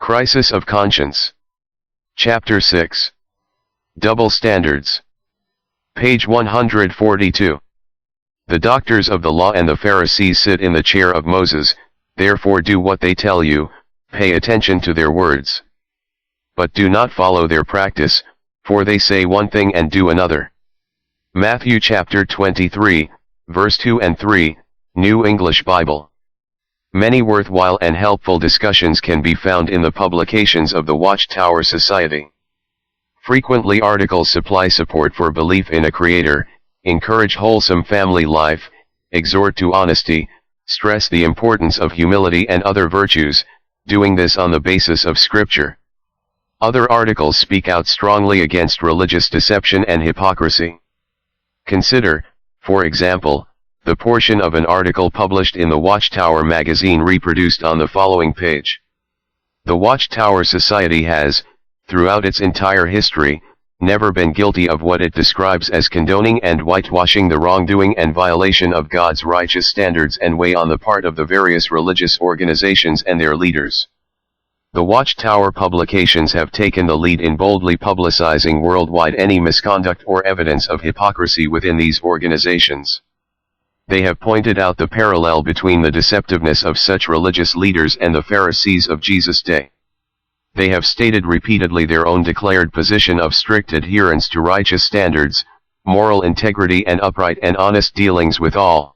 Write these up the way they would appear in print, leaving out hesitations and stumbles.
Crisis of Conscience. Chapter 6. Double Standards. Page 142. The doctors of the law and the Pharisees sit in the chair of Moses, therefore do what they tell you, pay attention to their words. But do not follow their practice, for they say one thing and do another. Matthew chapter 23, verse 2 and 3, New English Bible. Many worthwhile and helpful discussions can be found in the publications of the Watchtower Society. Frequently articles supply support for belief in a Creator, encourage wholesome family life, exhort to honesty, stress the importance of humility and other virtues, doing this on the basis of Scripture. Other articles speak out strongly against religious deception and hypocrisy. Consider, for example, the portion of an article published in the Watchtower magazine reproduced on the following page. The Watchtower Society has, throughout its entire history, never been guilty of what it describes as condoning and whitewashing the wrongdoing and violation of God's righteous standards and way on the part of the various religious organizations and their leaders. The Watchtower publications have taken the lead in boldly publicizing worldwide any misconduct or evidence of hypocrisy within these organizations. They have pointed out the parallel between the deceptiveness of such religious leaders and the Pharisees of Jesus' day. They have stated repeatedly their own declared position of strict adherence to righteous standards, moral integrity and upright and honest dealings with all.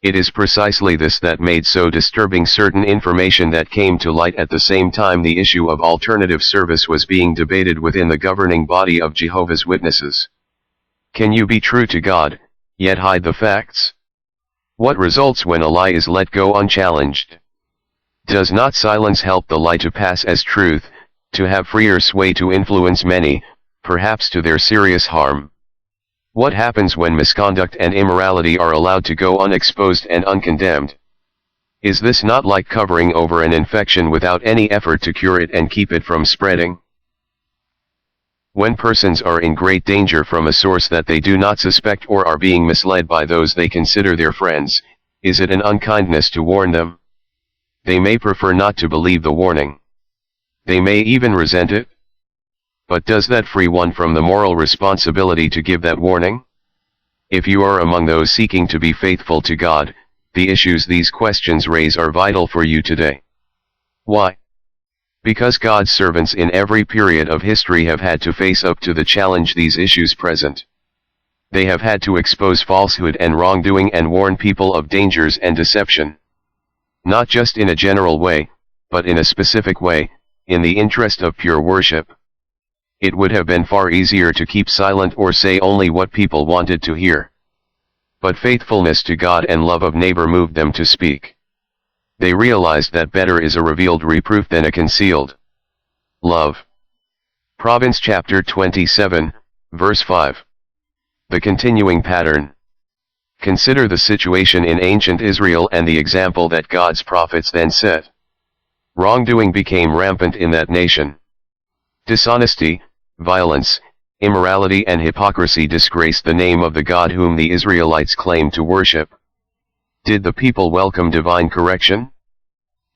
It is precisely this that made so disturbing certain information that came to light at the same time the issue of alternative service was being debated within the governing body of Jehovah's Witnesses. Can you be true to God, yet hide the facts? What results when a lie is let go unchallenged? Does not silence help the lie to pass as truth, to have freer sway to influence many, perhaps to their serious harm? What happens when misconduct and immorality are allowed to go unexposed and uncondemned? Is this not like covering over an infection without any effort to cure it and keep it from spreading? When persons are in great danger from a source that they do not suspect or are being misled by those they consider their friends, is it an unkindness to warn them? They may prefer not to believe the warning. They may even resent it. But does that free one from the moral responsibility to give that warning? If you are among those seeking to be faithful to God, the issues these questions raise are vital for you today. Why? Because God's servants in every period of history have had to face up to the challenge these issues present. They have had to expose falsehood and wrongdoing and warn people of dangers and deception. Not just in a general way, but in a specific way, in the interest of pure worship. It would have been far easier to keep silent or say only what people wanted to hear. But faithfulness to God and love of neighbor moved them to speak. They realized that better is a revealed reproof than a concealed love. Proverbs chapter 27, verse 5. The continuing pattern. Consider the situation in ancient Israel and the example that God's prophets then set. Wrongdoing became rampant in that nation. Dishonesty, violence, immorality and hypocrisy disgraced the name of the God whom the Israelites claimed to worship. Did the people welcome divine correction?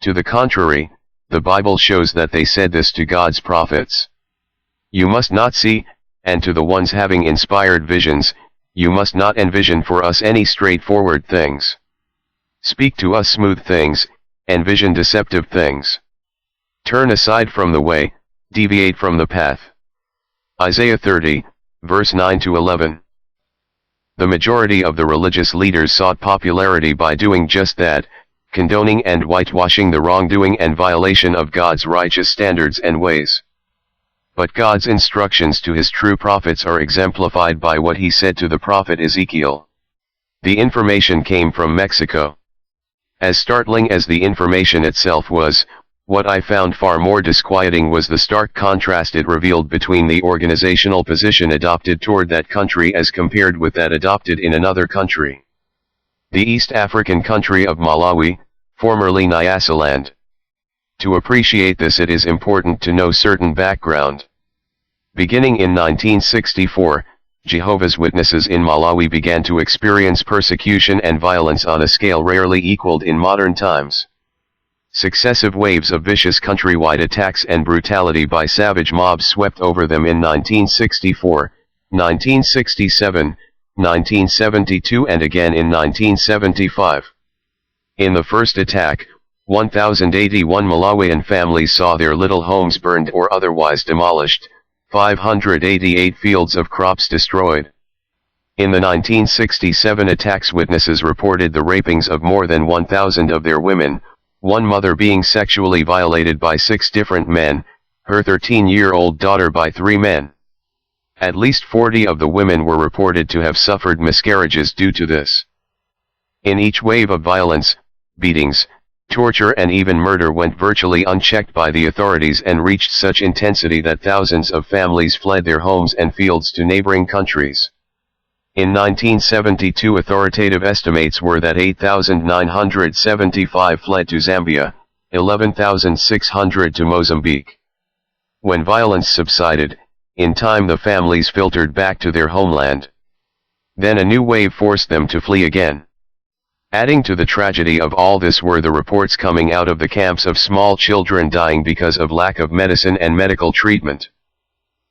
To the contrary, the Bible shows that they said this to God's prophets. You must not see, and to the ones having inspired visions, you must not envision for us any straightforward things. Speak to us smooth things, envision deceptive things. Turn aside from the way, deviate from the path. Isaiah 30, verse 9-11. The majority of the religious leaders sought popularity by doing just that, condoning and whitewashing the wrongdoing and violation of God's righteous standards and ways. But God's instructions to his true prophets are exemplified by what he said to the prophet Ezekiel. The information came from Mexico. As startling as the information itself was, what I found far more disquieting was the stark contrast it revealed between the organizational position adopted toward that country as compared with that adopted in another country. The East African country of Malawi, formerly Nyasaland. To appreciate this, it is important to know certain background. Beginning in 1964, Jehovah's Witnesses in Malawi began to experience persecution and violence on a scale rarely equaled in modern times. Successive waves of vicious countrywide attacks and brutality by savage mobs swept over them in 1964, 1967, 1972 and again in 1975. In the first attack, 1,081 Malawian families saw their little homes burned or otherwise demolished, 588 fields of crops destroyed. In the 1967 attacks, witnesses reported the rapings of more than 1,000 of their women, one mother being sexually violated by 6 different men, her 13-year-old daughter by 3 men. At least 40 of the women were reported to have suffered miscarriages due to this. In each wave of violence, beatings, torture and even murder went virtually unchecked by the authorities and reached such intensity that thousands of families fled their homes and fields to neighboring countries. In 1972, authoritative estimates were that 8,975 fled to Zambia, 11,600 to Mozambique. When violence subsided, in time the families filtered back to their homeland. Then a new wave forced them to flee again. Adding to the tragedy of all this were the reports coming out of the camps of small children dying because of lack of medicine and medical treatment.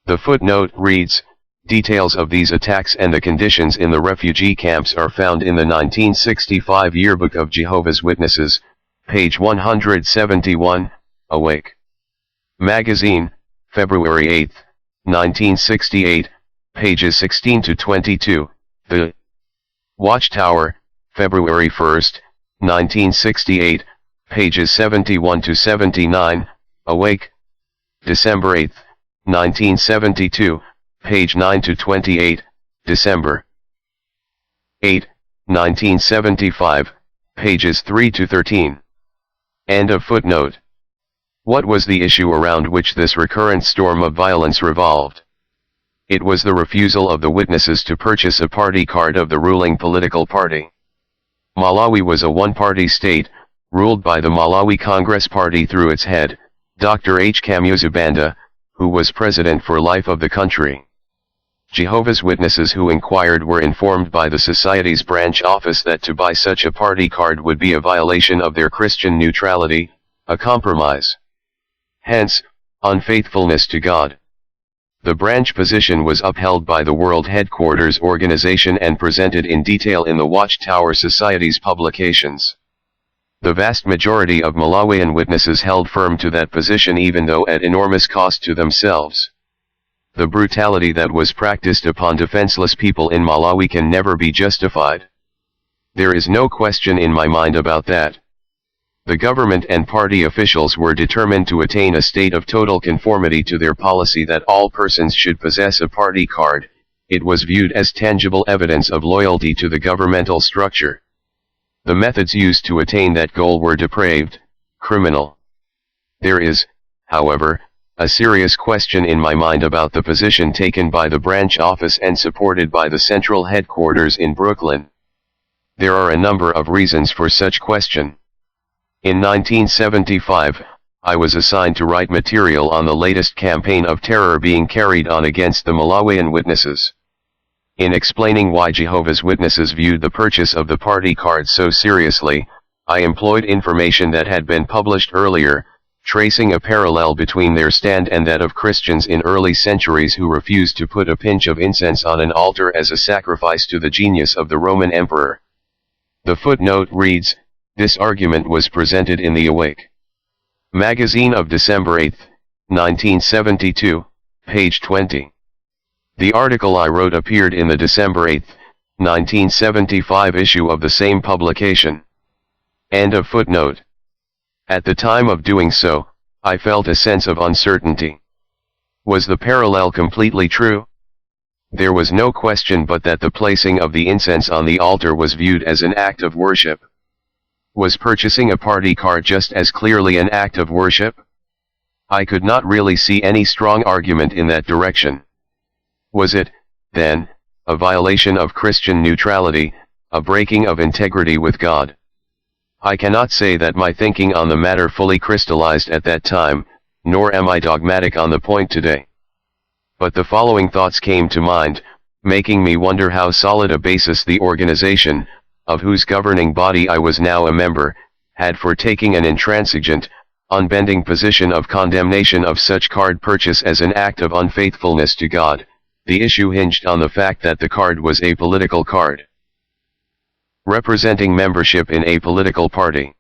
The footnote reads, "Details of these attacks and the conditions in the refugee camps are found in the 1965 Yearbook of Jehovah's Witnesses, page 171, Awake. Magazine, February 8, 1968, pages 16 to 22, The Watchtower, February 1, 1968, pages 71 to 79, Awake. December 8, 1972, page 9 to 28, December 8, 1975, pages 3 to 13. End of footnote. What was the issue around which this recurrent storm of violence revolved? It was the refusal of the witnesses to purchase a party card of the ruling political party. Malawi was a one-party state, ruled by the Malawi Congress Party through its head, Dr. H. Kamuzabanda, who was president for life of the country. Jehovah's Witnesses who inquired were informed by the Society's branch office that to buy such a party card would be a violation of their Christian neutrality, a compromise. Hence, unfaithfulness to God. The branch position was upheld by the World Headquarters Organization and presented in detail in the Watchtower Society's publications. The vast majority of Malawian witnesses held firm to that position even though at enormous cost to themselves. The brutality that was practiced upon defenseless people in Malawi can never be justified. There is no question in my mind about that. The government and party officials were determined to attain a state of total conformity to their policy that all persons should possess a party card. It was viewed as tangible evidence of loyalty to the governmental structure. The methods used to attain that goal were depraved, criminal. There is, however, a serious question in my mind about the position taken by the branch office and supported by the central headquarters in Brooklyn. There are a number of reasons for such question. In 1975, I was assigned to write material on the latest campaign of terror being carried on against the Malawian witnesses. In explaining why Jehovah's Witnesses viewed the purchase of the party card so seriously, I employed information that had been published earlier, tracing a parallel between their stand and that of Christians in early centuries who refused to put a pinch of incense on an altar as a sacrifice to the genius of the Roman emperor. The footnote reads, "This argument was presented in the Awake magazine of December 8, 1972, page 20. The article I wrote appeared in the December 8, 1975 issue of the same publication." End of footnote. At the time of doing so, I felt a sense of uncertainty. Was the parallel completely true? There was no question but that the placing of the incense on the altar was viewed as an act of worship. Was purchasing a party card just as clearly an act of worship? I could not really see any strong argument in that direction. Was it, then, a violation of Christian neutrality, a breaking of integrity with God? I cannot say that my thinking on the matter fully crystallized at that time, nor am I dogmatic on the point today. But the following thoughts came to mind, making me wonder how solid a basis the organization, of whose governing body I was now a member, had for taking an intransigent, unbending position of condemnation of such card purchase as an act of unfaithfulness to God. The issue hinged on the fact that the card was a political card, representing membership in a political party.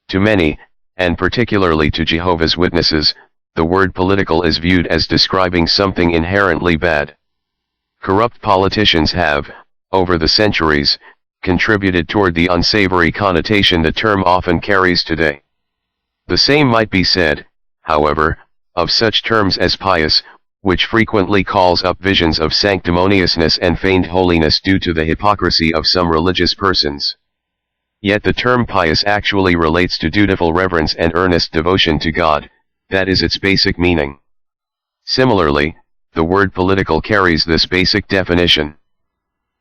To many, and particularly to Jehovah's Witnesses, the word political is viewed as describing something inherently bad. Corrupt politicians have, over the centuries, contributed toward the unsavory connotation the term often carries today. The same might be said, however, of such terms as pious, which frequently calls up visions of sanctimoniousness and feigned holiness due to the hypocrisy of some religious persons. Yet the term pious actually relates to dutiful reverence and earnest devotion to God. That is its basic meaning. Similarly, the word political carries this basic definition.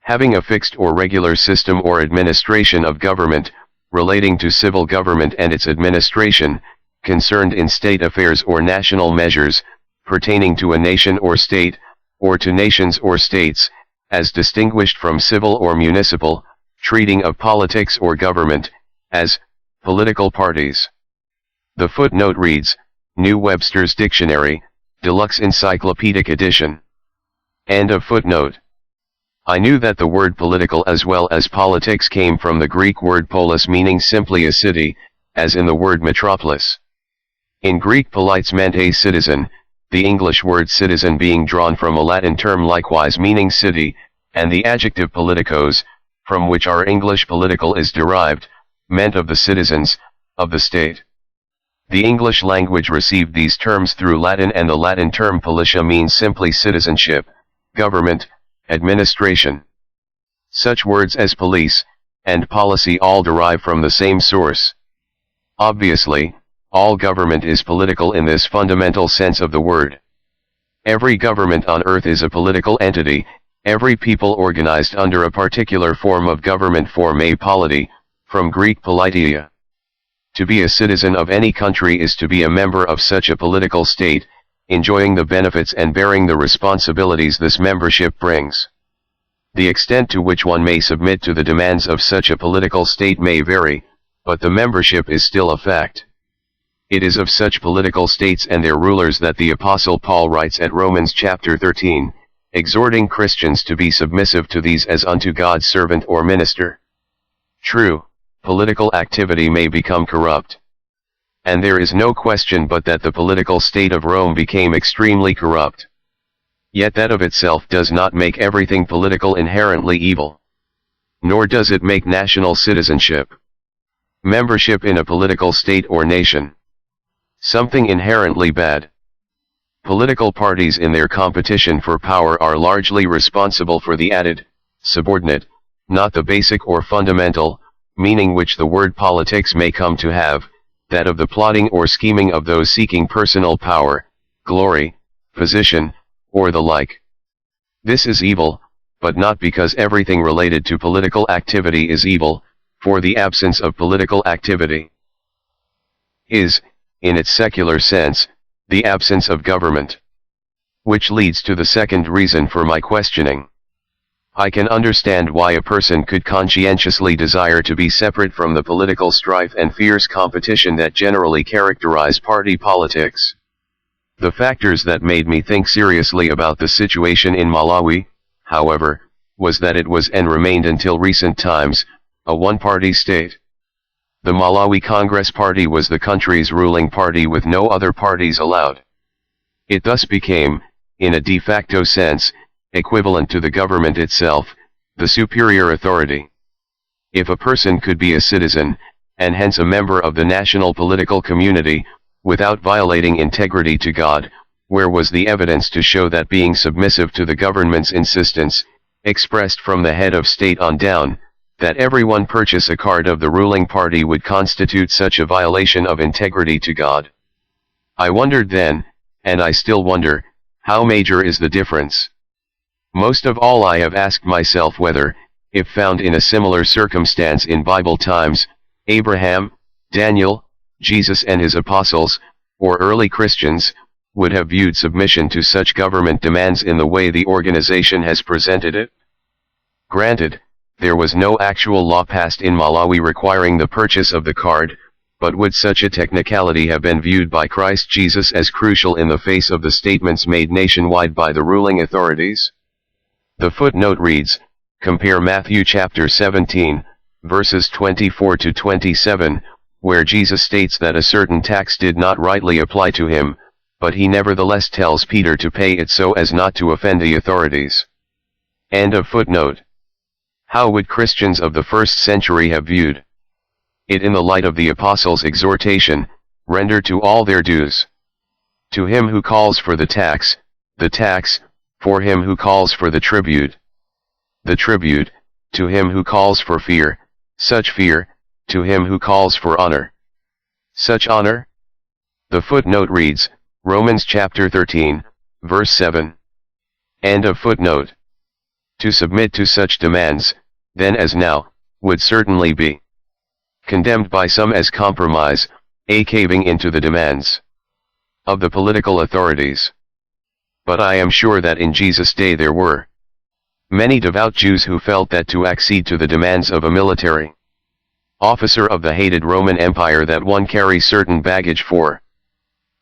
Having a fixed or regular system or administration of government, relating to civil government and its administration, concerned in state affairs or national measures, pertaining to a nation or state, or to nations or states, as distinguished from civil or municipal, treating of politics or government, as political parties. The footnote reads, New Webster's Dictionary, Deluxe Encyclopedic Edition. End of footnote. I knew that the word political as well as politics came from the Greek word polis, meaning simply a city, as in the word metropolis. In Greek polites meant a citizen, the English word citizen being drawn from a Latin term likewise meaning city, and the adjective politicos, from which our English political is derived, meant of the citizens, of the state. The English language received these terms through Latin, and the Latin term politia means simply citizenship, government, administration. Such words as police, and policy all derive from the same source. Obviously, all government is political in this fundamental sense of the word. Every government on earth is a political entity, every people organized under a particular form of government form a polity, from Greek politia. To be a citizen of any country is to be a member of such a political state, enjoying the benefits and bearing the responsibilities this membership brings. The extent to which one may submit to the demands of such a political state may vary, but the membership is still a fact. It is of such political states and their rulers that the Apostle Paul writes at Romans chapter 13, exhorting Christians to be submissive to these as unto God's servant or minister. True, political activity may become corrupt. And there is no question but that the political state of Rome became extremely corrupt. Yet that of itself does not make everything political inherently evil. Nor does it make national citizenship, membership in a political state or nation, something inherently bad. Political parties in their competition for power are largely responsible for the added, subordinate, not the basic or fundamental, meaning which the word politics may come to have, that of the plotting or scheming of those seeking personal power, glory, position, or the like. This is evil, but not because everything related to political activity is evil, for the absence of political activity is, in its secular sense, the absence of government. Which leads to the second reason for my questioning. I can understand why a person could conscientiously desire to be separate from the political strife and fierce competition that generally characterize party politics. The factors that made me think seriously about the situation in Malawi, however, was that it was and remained until recent times, a one-party state. The Malawi Congress Party was the country's ruling party with no other parties allowed. It thus became, in a de facto sense, equivalent to the government itself, the superior authority. If a person could be a citizen, and hence a member of the national political community, without violating integrity to God, where was the evidence to show that being submissive to the government's insistence, expressed from the head of state on down, that everyone purchase a card of the ruling party would constitute such a violation of integrity to God? I wondered then, and I still wonder, how major is the difference? Most of all I have asked myself whether, if found in a similar circumstance in Bible times, Abraham, Daniel, Jesus and his apostles, or early Christians, would have viewed submission to such government demands in the way the organization has presented it. Granted, there was no actual law passed in Malawi requiring the purchase of the card, but would such a technicality have been viewed by Christ Jesus as crucial in the face of the statements made nationwide by the ruling authorities? The footnote reads, compare Matthew chapter 17, verses 24 to 27, where Jesus states that a certain tax did not rightly apply to him, but he nevertheless tells Peter to pay it so as not to offend the authorities. End of footnote. How would Christians of the first century have viewed it in the light of the apostles' exhortation, render to all their dues? To him who calls for the tax, for him who calls for the tribute, to him who calls for fear, such fear, to him who calls for honor, such honor? The footnote reads, Romans chapter 13, verse 7. End of footnote. To submit to such demands, then as now, would certainly be condemned by some as compromise, a caving into the demands of the political authorities. But I am sure that in Jesus' day there were many devout Jews who felt that to accede to the demands of a military officer of the hated Roman Empire that one carry certain baggage for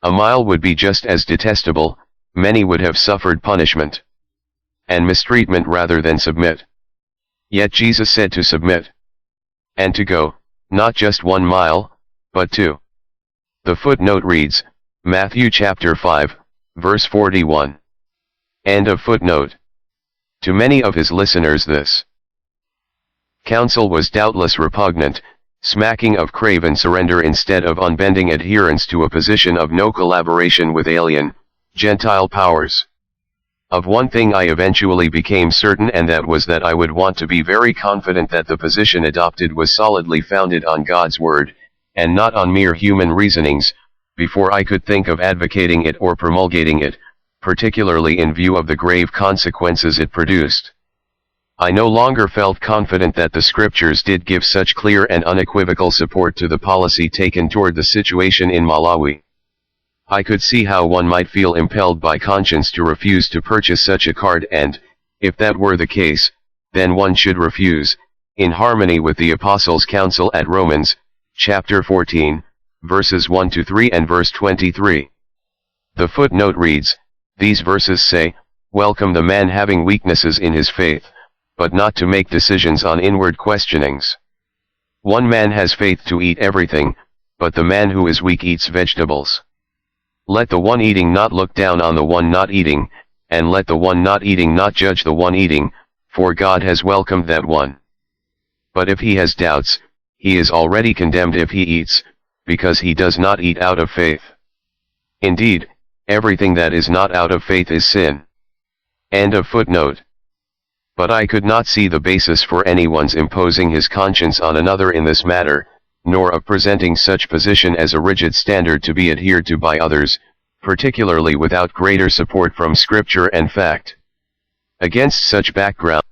a mile would be just as detestable. Many would have suffered punishment and mistreatment rather than submit. Yet Jesus said to submit and to go, not just 1 mile, but 2. The footnote reads, Matthew chapter 5, verse 41. End of footnote. To many of his listeners this counsel was doubtless repugnant, smacking of craven surrender instead of unbending adherence to a position of no collaboration with alien, Gentile powers. Of one thing I eventually became certain, and that was that I would want to be very confident that the position adopted was solidly founded on God's word, and not on mere human reasonings, before I could think of advocating it or promulgating it, particularly in view of the grave consequences it produced. I no longer felt confident that the scriptures did give such clear and unequivocal support to the policy taken toward the situation in Malawi. I could see how one might feel impelled by conscience to refuse to purchase such a card, and, if that were the case, then one should refuse, in harmony with the Apostles' counsel at Romans, chapter 14, verses 1 to 3 and verse 23. The footnote reads, these verses say, welcome the man having weaknesses in his faith, but not to make decisions on inward questionings. One man has faith to eat everything, but the man who is weak eats vegetables. Let the one eating not look down on the one not eating, and let the one not eating not judge the one eating, for God has welcomed that one. But if he has doubts, he is already condemned if he eats, because he does not eat out of faith. Indeed, everything that is not out of faith is sin. End of footnote. But I could not see the basis for anyone's imposing his conscience on another in this matter, nor of presenting such position as a rigid standard to be adhered to by others, particularly without greater support from scripture and fact. Against such background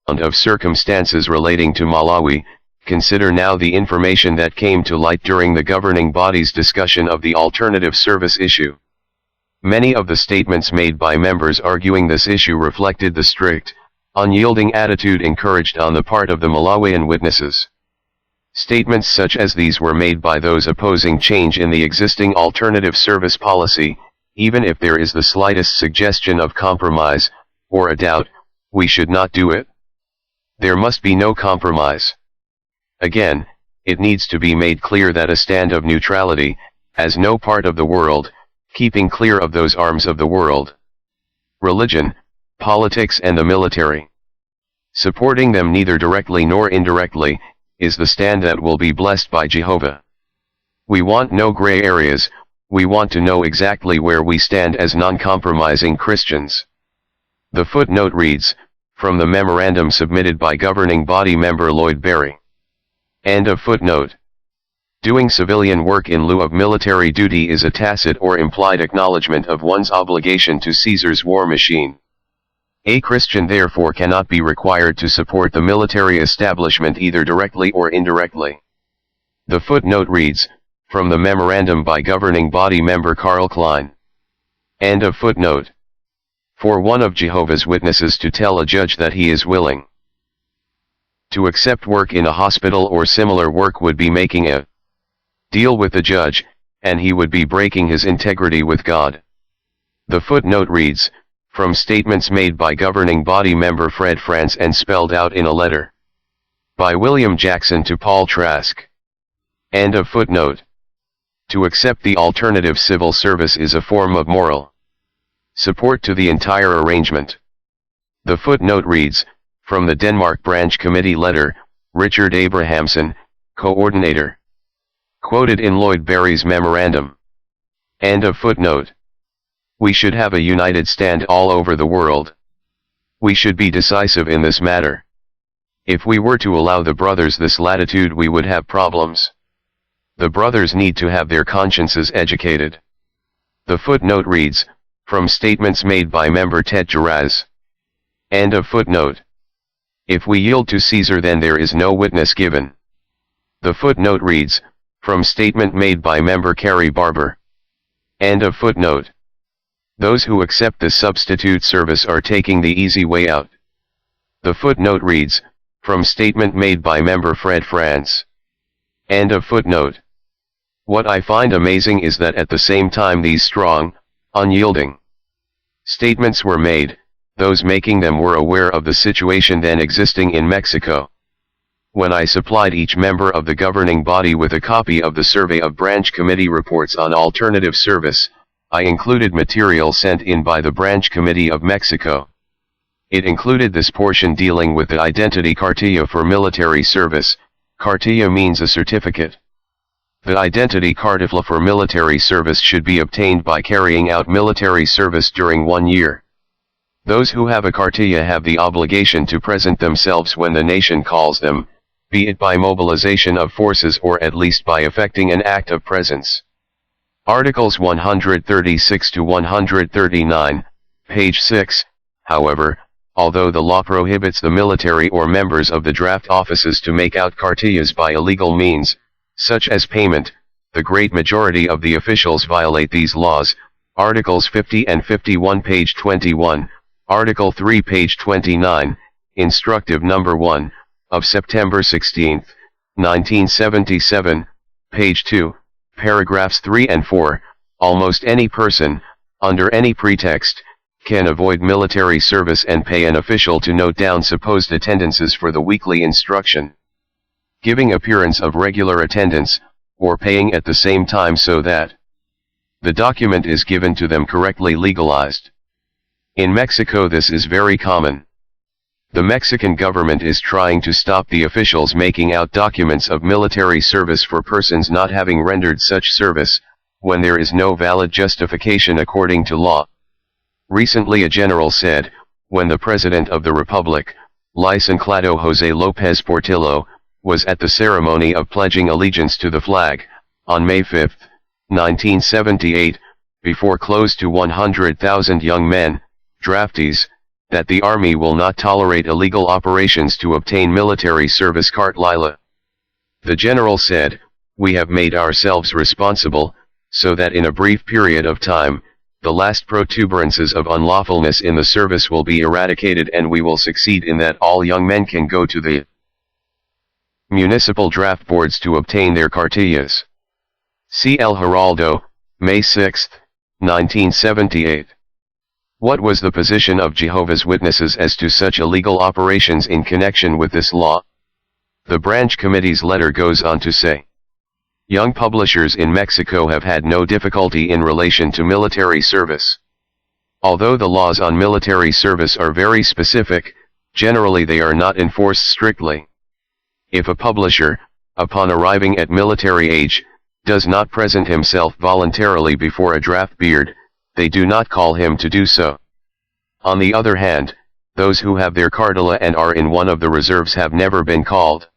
of circumstances relating to Malawi, consider now the information that came to light during the governing body's discussion of the alternative service issue. Many of the statements made by members arguing this issue reflected the strict, unyielding attitude encouraged on the part of the Malawian witnesses. Statements such as these were made by those opposing change in the existing alternative service policy. Even if there is the slightest suggestion of compromise, or a doubt, we should not do it. There must be no compromise. Again, it needs to be made clear that a stand of neutrality, as no part of the world, keeping clear of those arms of the world, religion, politics and the military, supporting them neither directly nor indirectly, is the stand that will be blessed by Jehovah. We want no gray areas. We want to know exactly where we stand as non-compromising Christians. The footnote reads, from the memorandum submitted by governing body member Lloyd Berry. End of footnote. Doing civilian work in lieu of military duty is a tacit or implied acknowledgement of one's obligation to Caesar's war machine. A Christian therefore cannot be required to support the military establishment either directly or indirectly. The footnote reads, from the memorandum by governing body member Carl Klein. End of footnote. For one of Jehovah's Witnesses to tell a judge that he is willing To accept work in a hospital or similar work would be making a deal with the judge, and he would be breaking his integrity with God. The footnote reads, from statements made by governing body member Fred Franz and spelled out in a letter by William Jackson to Paul Trask. End of footnote. To accept the alternative civil service is a form of moral support to the entire arrangement. The footnote reads, from the Denmark Branch Committee letter, Richard Abrahamson, coordinator. Quoted in Lloyd Berry's memorandum. End of footnote. We should have a united stand all over the world. We should be decisive in this matter. If we were to allow the brothers this latitude, we would have problems. The brothers need to have their consciences educated. The footnote reads, from statements made by member Tet Giraz. End of footnote. If we yield to Caesar, then there is no witness given. The footnote reads, from statement made by member Carrie Barber. End of footnote. Those who accept the substitute service are taking the easy way out. The footnote reads, from statement made by member Fred Franz. End of footnote. What I find amazing is that at the same time these strong, unyielding statements were made, those making them were aware of the situation then existing in Mexico. When I supplied each member of the governing body with a copy of the Survey of Branch Committee reports on alternative service, I included material sent in by the Branch Committee of Mexico. It included this portion dealing with the identity cartilla for military service. Cartilla means a certificate. The identity cartilla for military service should be obtained by carrying out military service during 1 year. Those who have a cartilla have the obligation to present themselves when the nation calls them, be it by mobilization of forces or at least by effecting an act of presence. Articles 136 to 139, page 6, however, although the law prohibits the military or members of the draft offices to make out cartillas by illegal means, such as payment, the great majority of the officials violate these laws. Articles 50 and 51, page 21, Article 3, page 29, Instructive Number 1, of September 16, 1977, page 2, paragraphs 3 and 4, almost any person, under any pretext, can avoid military service and pay an official to note down supposed attendances for the weekly instruction, giving appearance of regular attendance, or paying at the same time so that the document is given to them correctly legalized. In Mexico this is very common. The Mexican government is trying to stop the officials making out documents of military service for persons not having rendered such service, when there is no valid justification according to law. Recently a general said, when the President of the Republic, Licenciado José López Portillo, was at the ceremony of pledging allegiance to the flag, on May 5, 1978, before close to 100,000 young men, draftees, that the Army will not tolerate illegal operations to obtain military service carte lila. The general said, we have made ourselves responsible, so that in a brief period of time, the last protuberances of unlawfulness in the service will be eradicated and we will succeed in that all young men can go to the municipal draft boards to obtain their cartillas. C. El Heraldo, May 6, 1978. What was the position of Jehovah's Witnesses as to such illegal operations in connection with this law? The branch committee's letter goes on to say, young publishers in Mexico have had no difficulty in relation to military service. Although the laws on military service are very specific, generally they are not enforced strictly. If a publisher, upon arriving at military age, does not present himself voluntarily before a draft beard, they do not call him to do so. On the other hand, those who have their cartilla and are in one of the reserves have never been called.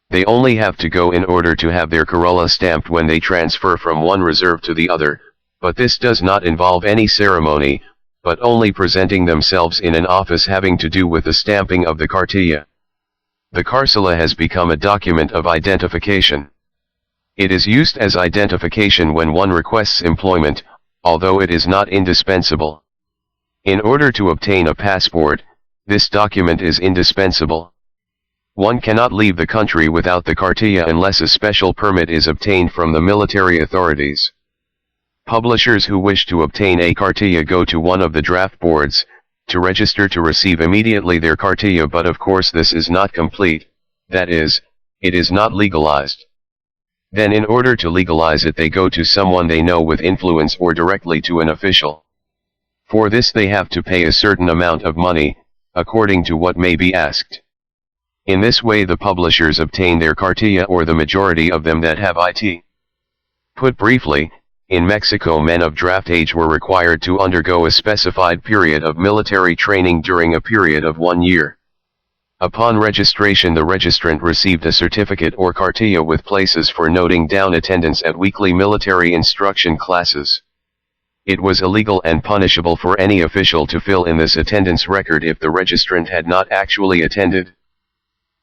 They only have to go in order to have their corolla stamped when they transfer from one reserve to the other, but this does not involve any ceremony, but only presenting themselves in an office having to do with the stamping of the cartilla. The carcilla has become a document of identification. It is used as identification when one requests employment, although it is not indispensable. In order to obtain a passport, this document is indispensable. One cannot leave the country without the cartilla unless a special permit is obtained from the military authorities. Publishers who wish to obtain a cartilla go to one of the draft boards, to register to receive immediately their cartilla, but of course this is not complete, that is, it is not legalized. Then in order to legalize it they go to someone they know with influence or directly to an official. For this they have to pay a certain amount of money, according to what may be asked. In this way the publishers obtain their cartilla, or the majority of them that have it. Put briefly, in Mexico men of draft age were required to undergo a specified period of military training during a period of 1 year. Upon registration the registrant received a certificate or cartilla with places for noting down attendance at weekly military instruction classes. It was illegal and punishable for any official to fill in this attendance record if the registrant had not actually attended.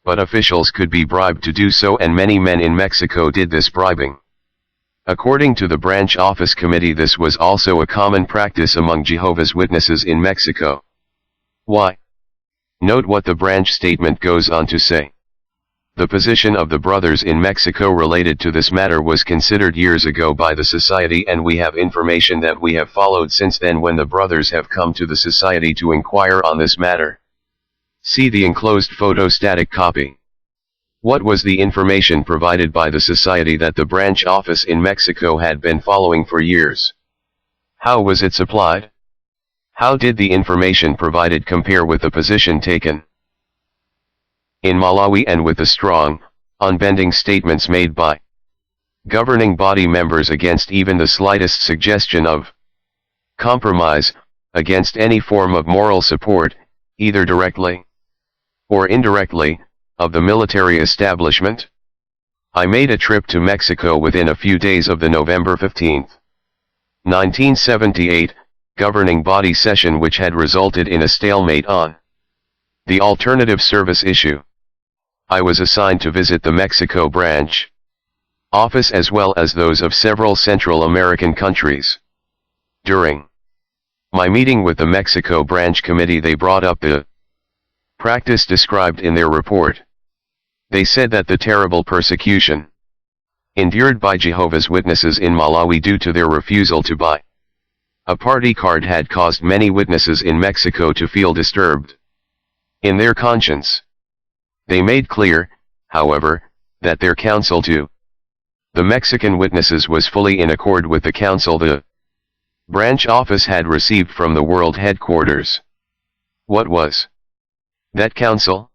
But officials could be bribed to do so, and many men in Mexico did this bribing. According to the Branch Office Committee, this was also a common practice among Jehovah's Witnesses in Mexico. Why? Note what the branch statement goes on to say. The position of the brothers in Mexico related to this matter was considered years ago by the society, and we have information that we have followed since then when the brothers have come to the society to inquire on this matter. See the enclosed photostatic copy. What was the information provided by the society that the branch office in Mexico had been following for years? How was it supplied? How did the information provided compare with the position taken in Malawi and with the strong, unbending statements made by governing body members against even the slightest suggestion of compromise, against any form of moral support, either directly or indirectly, of the military establishment? I made a trip to Mexico within a few days of the November 15, 1978, governing body session, which had resulted in a stalemate on the alternative service issue. I was assigned to visit the Mexico branch office as well as those of several Central American countries. During my meeting with the Mexico branch committee they brought up the practice described in their report. They said that the terrible persecution endured by Jehovah's Witnesses in Malawi due to their refusal to buy a party card had caused many witnesses in Mexico to feel disturbed in their conscience. They made clear, however, that their counsel to the Mexican witnesses was fully in accord with the counsel the branch office had received from the world headquarters. What was that counsel?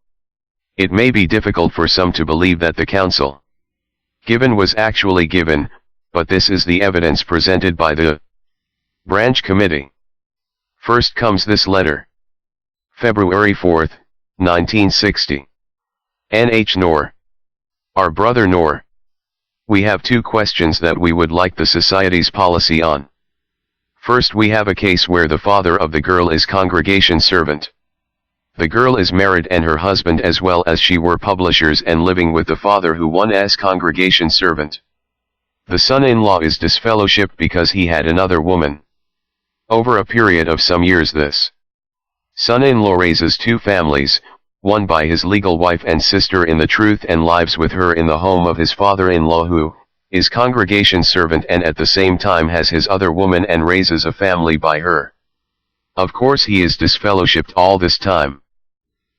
It may be difficult for some to believe that the counsel given was actually given, but this is the evidence presented by the branch committee. First comes this letter. February 4, 1960. Nh. Nor. Our brother Nor. We have two questions that we would like the society's policy on. First, we have a case where the father of the girl is congregation servant. The girl is married and her husband as well as she were publishers and living with the father who was congregation servant. The son-in-law is disfellowshipped because he had another woman. Over a period of some years this son-in-law raises two families, one by his legal wife and sister in the truth, and lives with her in the home of his father-in-law who is congregation servant and at the same time has his other woman and raises a family by her. Of course he is disfellowshipped all this time,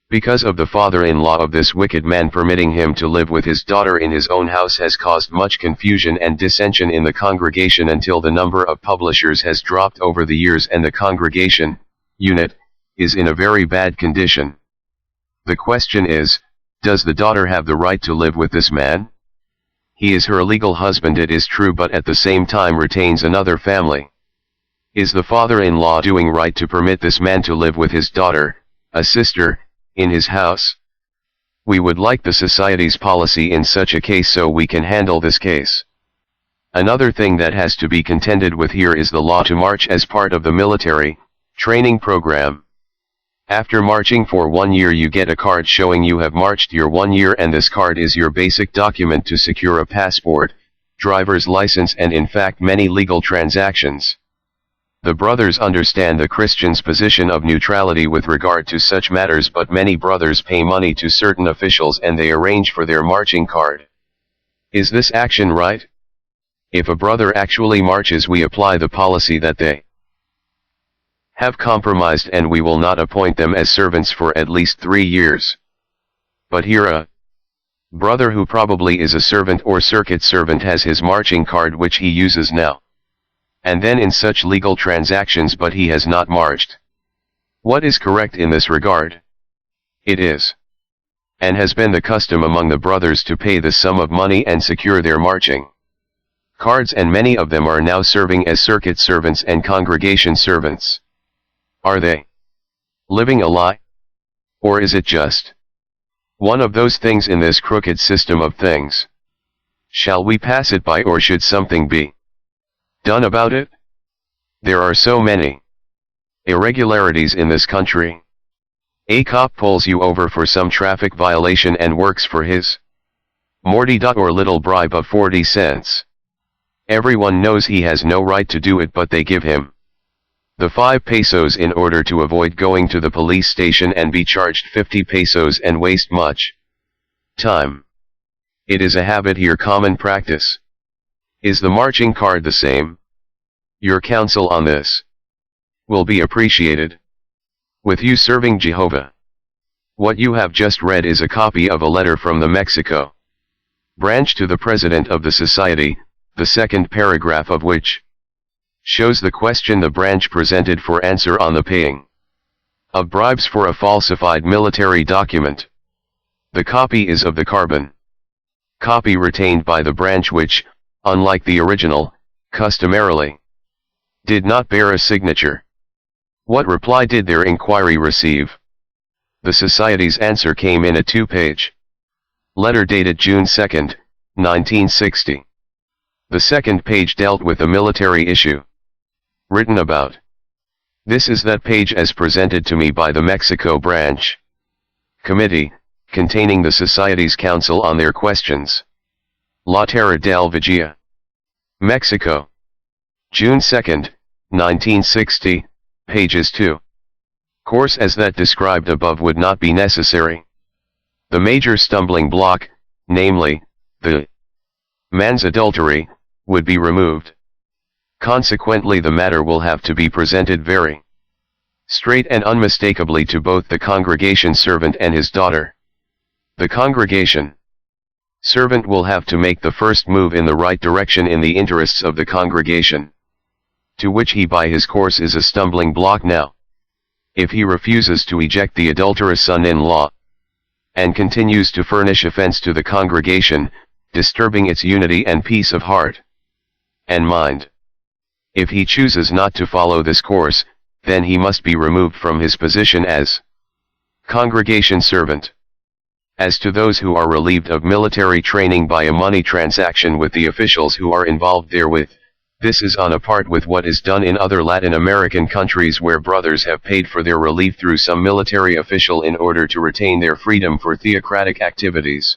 because of the father-in-law of this wicked man permitting him to live with his daughter in his own house has caused much confusion and dissension in the congregation until the number of publishers has dropped over the years and the congregation unit is in a very bad condition. The question is, does the daughter have the right to live with this man? He is her legal husband, it is true, but at the same time retains another family. Is the father-in-law doing right to permit this man to live with his daughter, a sister, in his house? We would like the society's policy in such a case so we can handle this case. Another thing that has to be contended with here is the law to march as part of the military training program. After marching for 1 year you get a card showing you have marched your 1 year, and this card is your basic document to secure a passport, driver's license and in fact many legal transactions. The brothers understand the Christians' position of neutrality with regard to such matters, but many brothers pay money to certain officials and they arrange for their marching card. Is this action right? If a brother actually marches, we apply the policy that they have compromised and we will not appoint them as servants for at least 3 years. But here a brother who probably is a servant or circuit servant has his marching card which he uses now. And then in such legal transactions, but he has not marched. What is correct in this regard? It is, and has been the custom among the brothers to pay the sum of money and secure their marching cards, and many of them are now serving as circuit servants and congregation servants. Are they living a lie? Or is it just one of those things in this crooked system of things? Shall we pass it by, or should something be done about it? There are so many irregularities in this country. A cop pulls you over for some traffic violation and works for his Morty. Or little bribe of 40 cents. Everyone knows he has no right to do it, but they give him the 5 pesos in order to avoid going to the police station and be charged 50 pesos and waste much time. It is a habit here, common practice. Is the marching card the same? Your counsel on this will be appreciated. With you serving Jehovah. What you have just read is a copy of a letter from the Mexico branch to the president of the society, the second paragraph of which shows the question the branch presented for answer on the paying of bribes for a falsified military document. The copy is of the carbon copy retained by the branch, which, unlike the original, customarily did not bear a signature. What reply did their inquiry receive? The Society's answer came in a 2-page letter dated June 2, 1960. The second page dealt with the military issue written about. This is that page as presented to me by the Mexico branch committee, containing the Society's counsel on their questions. La Terra del Vigia, Mexico, June 2, 1960, pages 2. Course as that described above would not be necessary. The major stumbling block, namely, the man's adultery, would be removed. Consequently, the matter will have to be presented very straight and unmistakably to both the congregation servant and his daughter. The congregation servant will have to make the first move in the right direction in the interests of the congregation, to which he by his course is a stumbling block now. If he refuses to eject the adulterous son-in-law, and continues to furnish offense to the congregation, disturbing its unity and peace of heart and mind. If he chooses not to follow this course, then he must be removed from his position as congregation servant. As to those who are relieved of military training by a money transaction with the officials who are involved therewith, this is on a part with what is done in other Latin American countries where brothers have paid for their relief through some military official in order to retain their freedom for theocratic activities.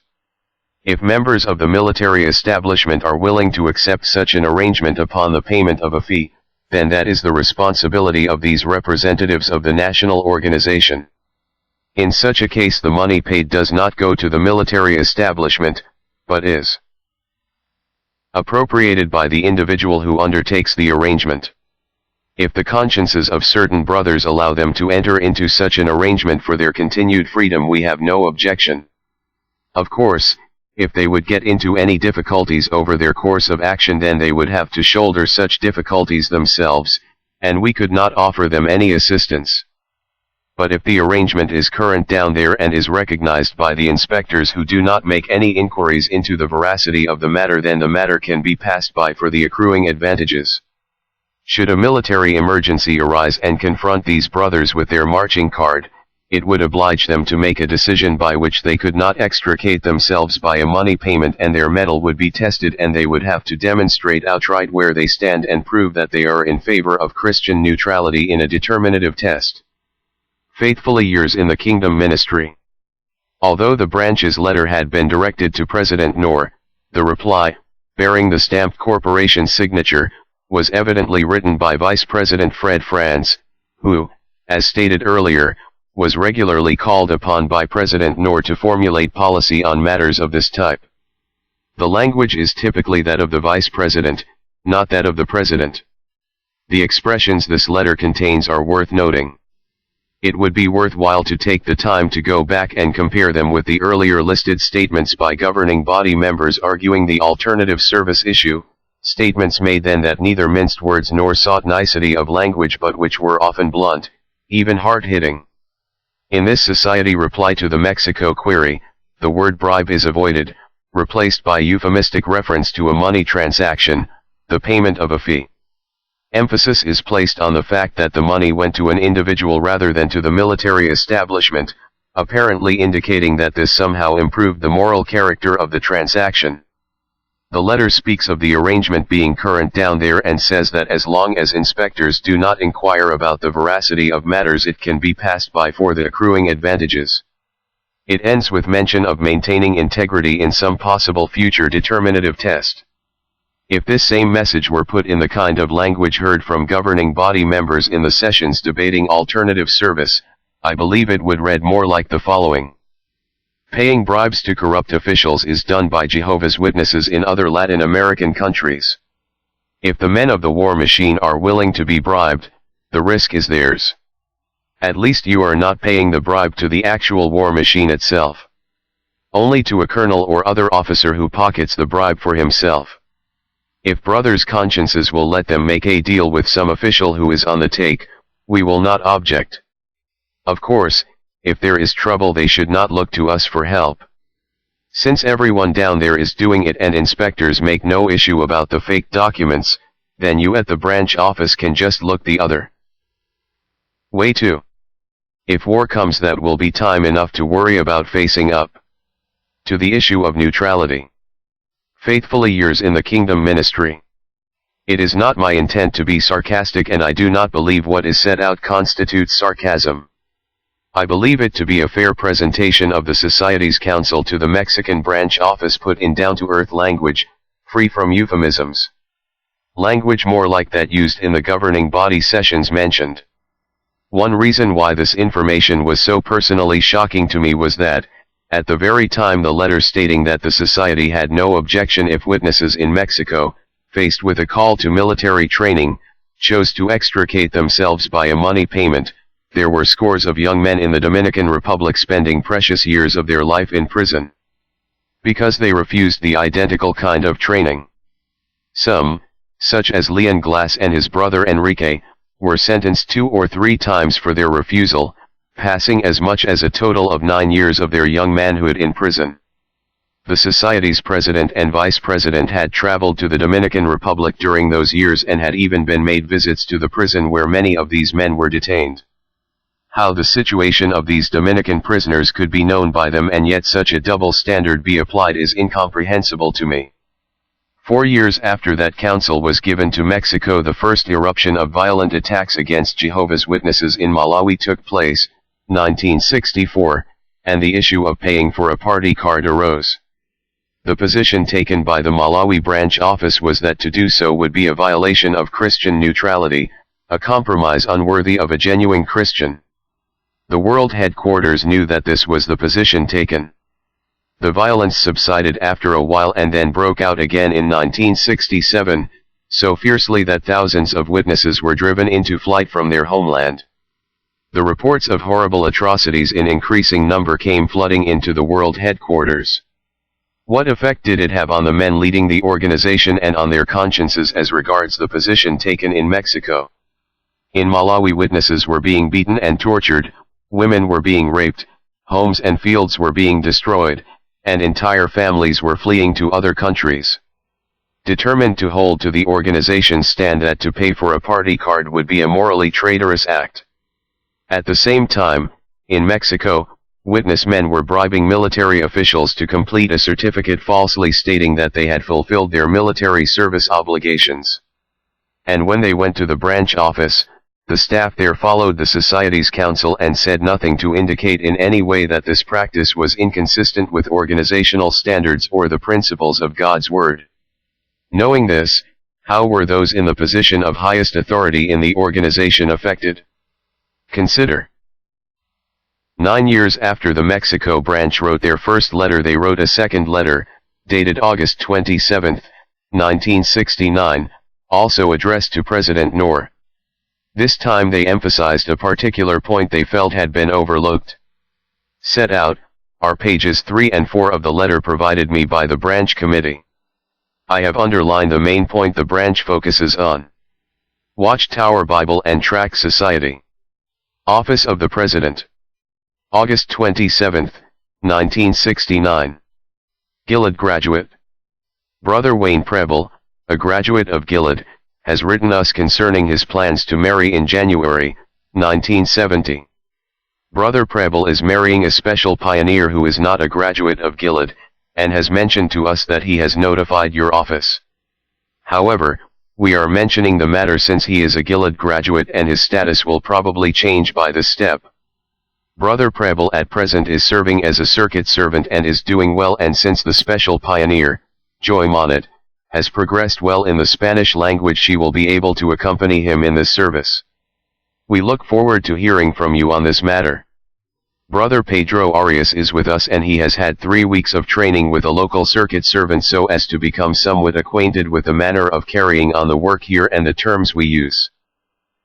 If members of the military establishment are willing to accept such an arrangement upon the payment of a fee, then that is the responsibility of these representatives of the national organization. In such a case, the money paid does not go to the military establishment, but is appropriated by the individual who undertakes the arrangement. If the consciences of certain brothers allow them to enter into such an arrangement for their continued freedom, we have no objection. Of course, if they would get into any difficulties over their course of action, then they would have to shoulder such difficulties themselves, and we could not offer them any assistance. But if the arrangement is current down there and is recognized by the inspectors who do not make any inquiries into the veracity of the matter, then the matter can be passed by for the accruing advantages. Should a military emergency arise and confront these brothers with their marching card, it would oblige them to make a decision by which they could not extricate themselves by a money payment, and their mettle would be tested, and they would have to demonstrate outright where they stand and prove that they are in favor of Christian neutrality in a determinative test. Faithfully yours in the Kingdom Ministry. Although the branch's letter had been directed to President Knorr, the reply, bearing the stamped corporation signature, was evidently written by Vice President Franz, who, as stated earlier, was regularly called upon by President Nor to formulate policy on matters of this type. The language is typically that of the Vice President, not that of the President. The expressions this letter contains are worth noting. It would be worthwhile to take the time to go back and compare them with the earlier listed statements by governing body members arguing the alternative service issue, statements made then that neither minced words nor sought nicety of language but which were often blunt, even hard-hitting. In this society reply to the Mexico query, the word bribe is avoided, replaced by euphemistic reference to a money transaction, the payment of a fee. Emphasis is placed on the fact that the money went to an individual rather than to the military establishment, apparently indicating that this somehow improved the moral character of the transaction. The letter speaks of the arrangement being current down there and says that as long as inspectors do not inquire about the veracity of matters it can be passed by for the accruing advantages. It ends with mention of maintaining integrity in some possible future determinative test. If this same message were put in the kind of language heard from governing body members in the sessions debating alternative service, I believe it would read more like the following. Paying bribes to corrupt officials is done by Jehovah's Witnesses in other Latin American countries. If the men of the war machine are willing to be bribed, the risk is theirs. At least you are not paying the bribe to the actual war machine itself. Only to a colonel or other officer who pockets the bribe for himself. If brothers' consciences will let them make a deal with some official who is on the take, we will not object. Of course, if there is trouble they should not look to us for help. Since everyone down there is doing it and inspectors make no issue about the fake documents, then you at the branch office can just look the other way too. If war comes that will be time enough to worry about facing up to the issue of neutrality. Faithfully yours in the Kingdom Ministry. It is not my intent to be sarcastic and I do not believe what is set out constitutes sarcasm. I believe it to be a fair presentation of the Society's counsel to the Mexican branch office put in down-to-earth language, free from euphemisms. Language more like that used in the governing body sessions mentioned. One reason why this information was so personally shocking to me was that, at the very time the letter stating that the Society had no objection if witnesses in Mexico, faced with a call to military training, chose to extricate themselves by a money payment, there were scores of young men in the Dominican Republic spending precious years of their life in prison. Because they refused the identical kind of training. Some, such as Leon Glass and his brother Enrique, were sentenced 2 or 3 times for their refusal, passing as much as a total of 9 years of their young manhood in prison. The Society's president and vice president had traveled to the Dominican Republic during those years and had even been made visits to the prison where many of these men were detained. How the situation of these Dominican prisoners could be known by them and yet such a double standard be applied is incomprehensible to me. 4 years after that counsel was given to Mexico, the first eruption of violent attacks against Jehovah's Witnesses in Malawi took place, 1964, and the issue of paying for a party card arose. The position taken by the Malawi branch office was that to do so would be a violation of Christian neutrality, a compromise unworthy of a genuine Christian. The world headquarters knew that this was the position taken. The violence subsided after a while and then broke out again in 1967, so fiercely that thousands of witnesses were driven into flight from their homeland. The reports of horrible atrocities in increasing number came flooding into the world headquarters. What effect did it have on the men leading the organization and on their consciences as regards the position taken in Mexico? In Malawi, witnesses were being beaten and tortured, women were being raped, homes and fields were being destroyed, and entire families were fleeing to other countries. Determined to hold to the organization's stand that to pay for a party card would be a morally traitorous act. At the same time, in Mexico, witness men were bribing military officials to complete a certificate falsely stating that they had fulfilled their military service obligations. And when they went to the branch office, the staff there followed the Society's counsel and said nothing to indicate in any way that this practice was inconsistent with organizational standards or the principles of God's Word. Knowing this, How were those in the position of highest authority in the organization affected? Consider. 9 years after the Mexico branch wrote their first letter, they wrote a second letter, dated August 27, 1969, also addressed to President Noor. This time they emphasized a particular point they felt had been overlooked. Set out are pages 3 and 4 of the letter provided me by the branch committee. I have underlined the main point the branch focuses on. Watchtower Bible and Tract Society. Office of the President. August 27, 1969. Gilead graduate. Brother Wayne Preble, a graduate of Gilead, has written us concerning his plans to marry in January, 1970. Brother Preble is marrying a special pioneer who is not a graduate of Gilead, and has mentioned to us that he has notified your office. However, we are mentioning the matter since he is a Gilead graduate and his status will probably change by this step. Brother Preble at present is serving as a circuit servant and is doing well, and since the special pioneer, Joy Monet, has progressed well in the Spanish language, she will be able to accompany him in this service. We look forward to hearing from you on this matter. Brother Pedro Arias is with us and he has had 3 weeks of training with a local circuit servant so as to become somewhat acquainted with the manner of carrying on the work here and the terms we use.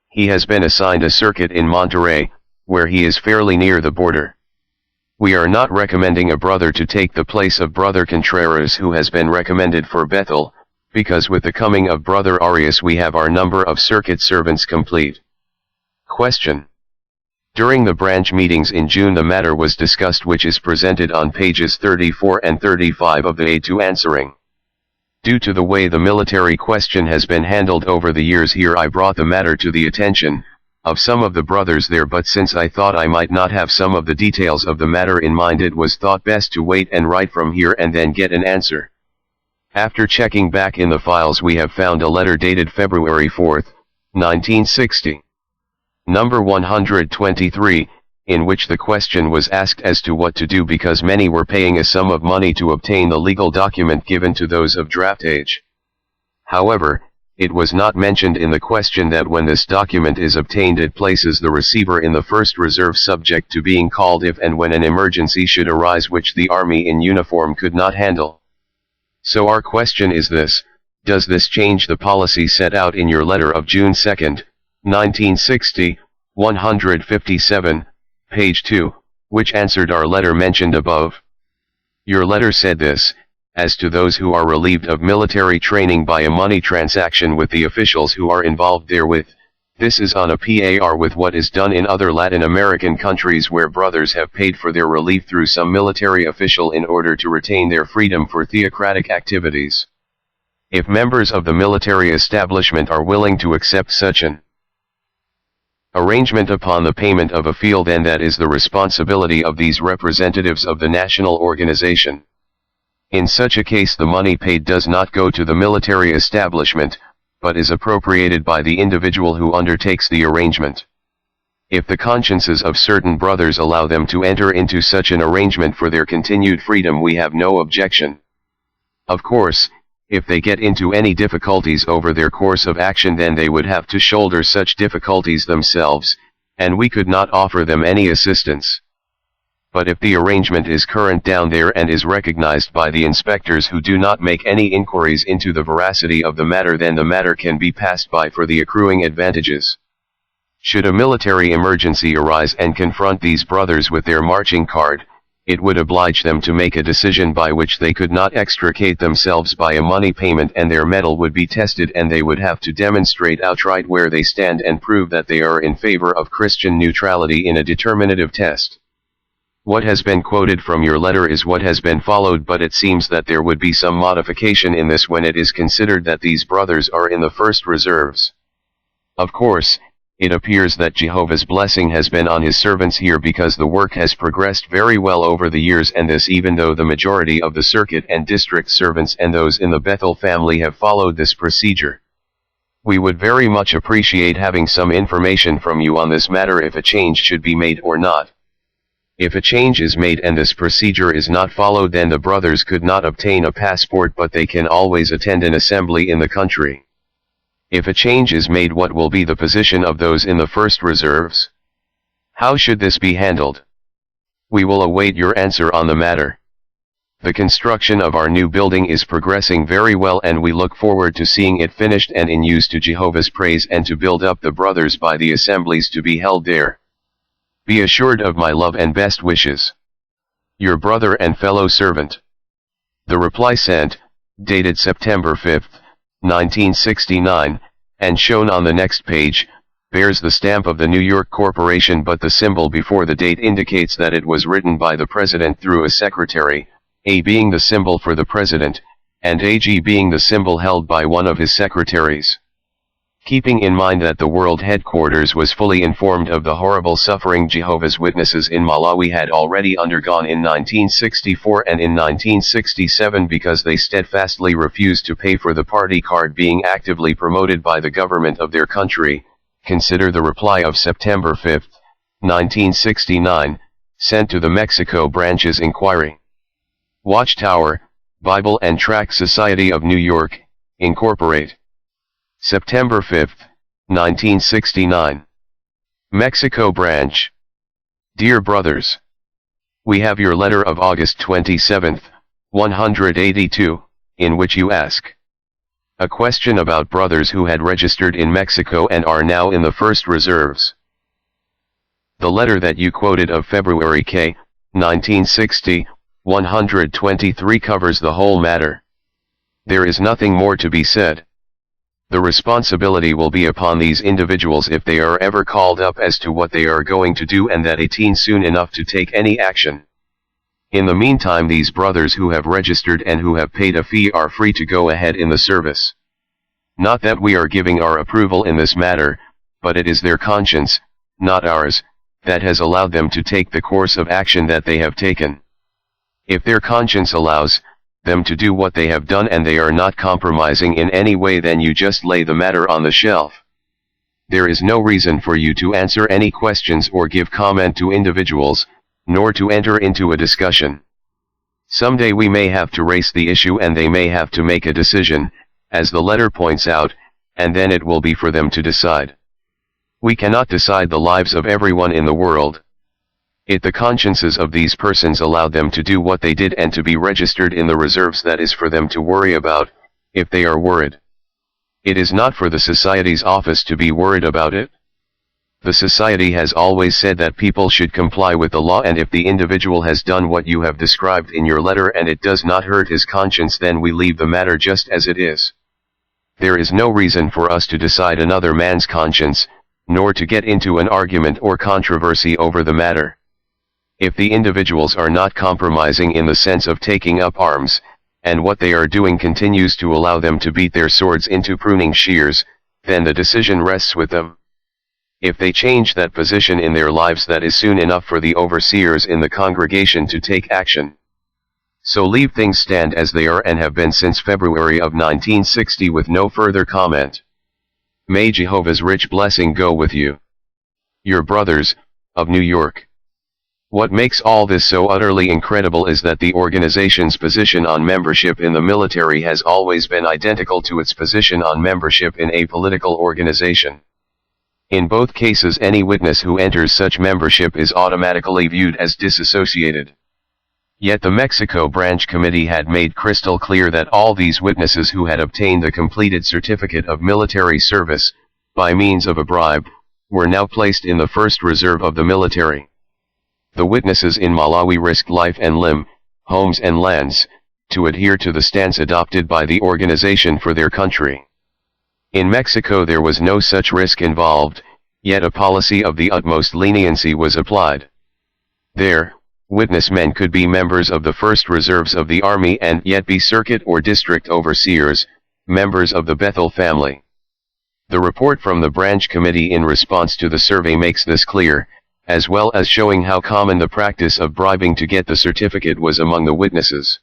He has been assigned a circuit in Monterrey, where he is fairly near the border. We are not recommending a brother to take the place of Brother Contreras, who has been recommended for Bethel, because with the coming of Brother Arias we have our number of circuit servants complete. Question. During the branch meetings in June the matter was discussed, which is presented on pages 34 and 35 of the aid to answering. Due to the way the military question has been handled over the years here, I brought the matter to the attention of some of the brothers there, but since I thought I might not have some of the details of the matter in mind, it was thought best to wait and write from here and then get an answer. After checking back in the files we have found a letter dated February 4, 1960. Number 123, in which the question was asked as to what to do because many were paying a sum of money to obtain the legal document given to those of draft age. However, it was not mentioned in the question that when this document is obtained it places the receiver in the first reserve, subject to being called if and when an emergency should arise which the army in uniform could not handle. So our question is this: does this change the policy set out in your letter of June 2, 1960, 157, page 2, which answered our letter mentioned above? Your letter said this: as to those who are relieved of military training by a money transaction with the officials who are involved therewith, this is on a par with what is done in other Latin American countries where brothers have paid for their relief through some military official in order to retain their freedom for theocratic activities. If members of the military establishment are willing to accept such an arrangement upon the payment of a fee, then that is the responsibility of these representatives of the national organization. In such a case the money paid does not go to the military establishment, but is appropriated by the individual who undertakes the arrangement. If the consciences of certain brothers allow them to enter into such an arrangement for their continued freedom, we have no objection. Of course, if they get into any difficulties over their course of action, then they would have to shoulder such difficulties themselves, and we could not offer them any assistance. But if the arrangement is current down there and is recognized by the inspectors who do not make any inquiries into the veracity of the matter, then the matter can be passed by for the accruing advantages. Should a military emergency arise and confront these brothers with their marching card, it would oblige them to make a decision by which they could not extricate themselves by a money payment, and their mettle would be tested, and they would have to demonstrate outright where they stand and prove that they are in favor of Christian neutrality in a determinative test. What has been quoted from your letter is what has been followed, but it seems that there would be some modification in this when it is considered that these brothers are in the first reserves. Of course, it appears that Jehovah's blessing has been on his servants here, because the work has progressed very well over the years, and this even though the majority of the circuit and district servants and those in the Bethel family have followed this procedure. We would very much appreciate having some information from you on this matter if a change should be made or not. If a change is made and this procedure is not followed, then the brothers could not obtain a passport, but they can always attend an assembly in the country. If a change is made, what will be the position of those in the first reserves? How should this be handled? We will await your answer on the matter. The construction of our new building is progressing very well, and we look forward to seeing it finished and in use to Jehovah's praise, and to build up the brothers by the assemblies to be held there. Be assured of my love and best wishes. Your brother and fellow servant. The reply sent, dated September 5, 1969, and shown on the next page, bears the stamp of the New York Corporation, but the symbol before the date indicates that it was written by the President through a secretary, A being the symbol for the President, and AG being the symbol held by one of his secretaries. Keeping in mind that the World Headquarters was fully informed of the horrible suffering Jehovah's Witnesses in Malawi had already undergone in 1964 and in 1967, because they steadfastly refused to pay for the party card being actively promoted by the government of their country, consider the reply of September 5, 1969, sent to the Mexico branch's inquiry. Watchtower, Bible and Tract Society of New York, Incorporate. September 5, 1969. Mexico Branch. Dear Brothers, we have your letter of August 27, 182, in which you ask a question about brothers who had registered in Mexico and are now in the first reserves. The letter that you quoted of February K, 1960, 123 covers the whole matter. There is nothing more to be said. The responsibility will be upon these individuals if they are ever called up as to what they are going to do, and that 18 soon enough to take any action. In the meantime, these brothers who have registered and who have paid a fee are free to go ahead in the service. Not that we are giving our approval in this matter, but it is their conscience, not ours, that has allowed them to take the course of action that they have taken. If their conscience allows them to do what they have done and they are not compromising in any way, then you just lay the matter on the shelf. There is no reason for you to answer any questions or give comment to individuals, nor to enter into a discussion. Someday we may have to raise the issue and they may have to make a decision, as the letter points out, and then it will be for them to decide. We cannot decide the lives of everyone in the world. The consciences of these persons allowed them to do what they did and to be registered in the reserves. That is for them to worry about, if they are worried. It is not for the Society's office to be worried about it. The Society has always said that people should comply with the law, and if the individual has done what you have described in your letter and it does not hurt his conscience, then we leave the matter just as it is. There is no reason for us to decide another man's conscience, nor to get into an argument or controversy over the matter. If the individuals are not compromising in the sense of taking up arms, and what they are doing continues to allow them to beat their swords into pruning shears, then the decision rests with them. If they change that position in their lives, that is soon enough for the overseers in the congregation to take action. So leave things stand as they are and have been since February of 1960 with no further comment. May Jehovah's rich blessing go with you. Your brothers, of New York. What makes all this so utterly incredible is that the organization's position on membership in the military has always been identical to its position on membership in a political organization. In both cases, any witness who enters such membership is automatically viewed as disassociated. Yet the Mexico Branch Committee had made crystal clear that all these witnesses who had obtained the completed certificate of military service, by means of a bribe, were now placed in the first reserve of the military. The witnesses in Malawi risked life and limb, homes and lands, to adhere to the stance adopted by the organization for their country. In Mexico there was no such risk involved, yet a policy of the utmost leniency was applied. There, witness men could be members of the first reserves of the army and yet be circuit or district overseers, members of the Bethel family. The report from the branch committee in response to the survey makes this clear, as well as showing how common the practice of bribing to get the certificate was among the witnesses.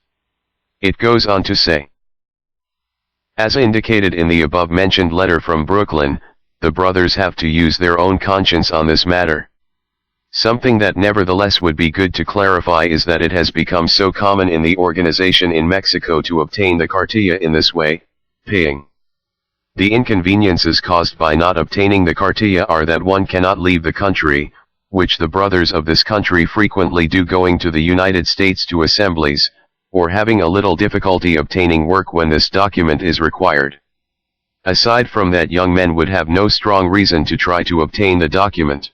It goes on to say, as indicated in the above-mentioned letter from Brooklyn, the brothers have to use their own conscience on this matter. Something that nevertheless would be good to clarify is that it has become so common in the organization in Mexico to obtain the cartilla in this way, paying The inconveniences caused by not obtaining the cartilla are that one cannot leave the country, which the brothers of this country frequently do, going to the United States to assemblies, or having a little difficulty obtaining work when this document is required. Aside from that, young men would have no strong reason to try to obtain the document.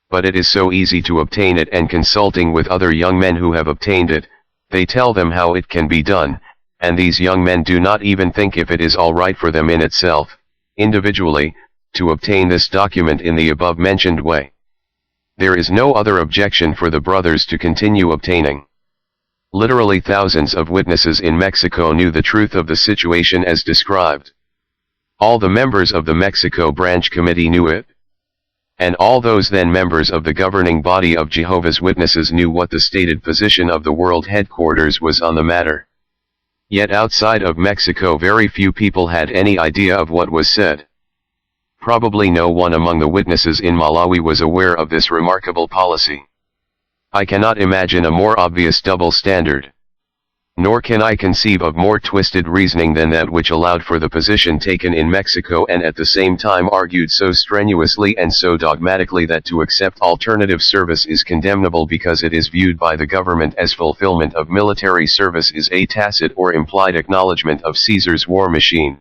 But it is so easy to obtain it, and consulting with other young men who have obtained it, they tell them how it can be done, and these young men do not even think if it is all right for them in itself, individually, to obtain this document in the above-mentioned way. There is no other objection for the brothers to continue obtaining. Literally thousands of witnesses in Mexico knew the truth of the situation as described. All the members of the Mexico Branch Committee knew it. And all those then members of the governing body of Jehovah's Witnesses knew what the stated position of the world headquarters was on the matter. Yet outside of Mexico very few people had any idea of what was said. Probably no one among the witnesses in Malawi was aware of this remarkable policy. I cannot imagine a more obvious double standard. Nor can I conceive of more twisted reasoning than that which allowed for the position taken in Mexico, and at the same time argued so strenuously and so dogmatically that to accept alternative service is condemnable because it is viewed by the government as fulfillment of military service is a tacit or implied acknowledgement of Caesar's war machine.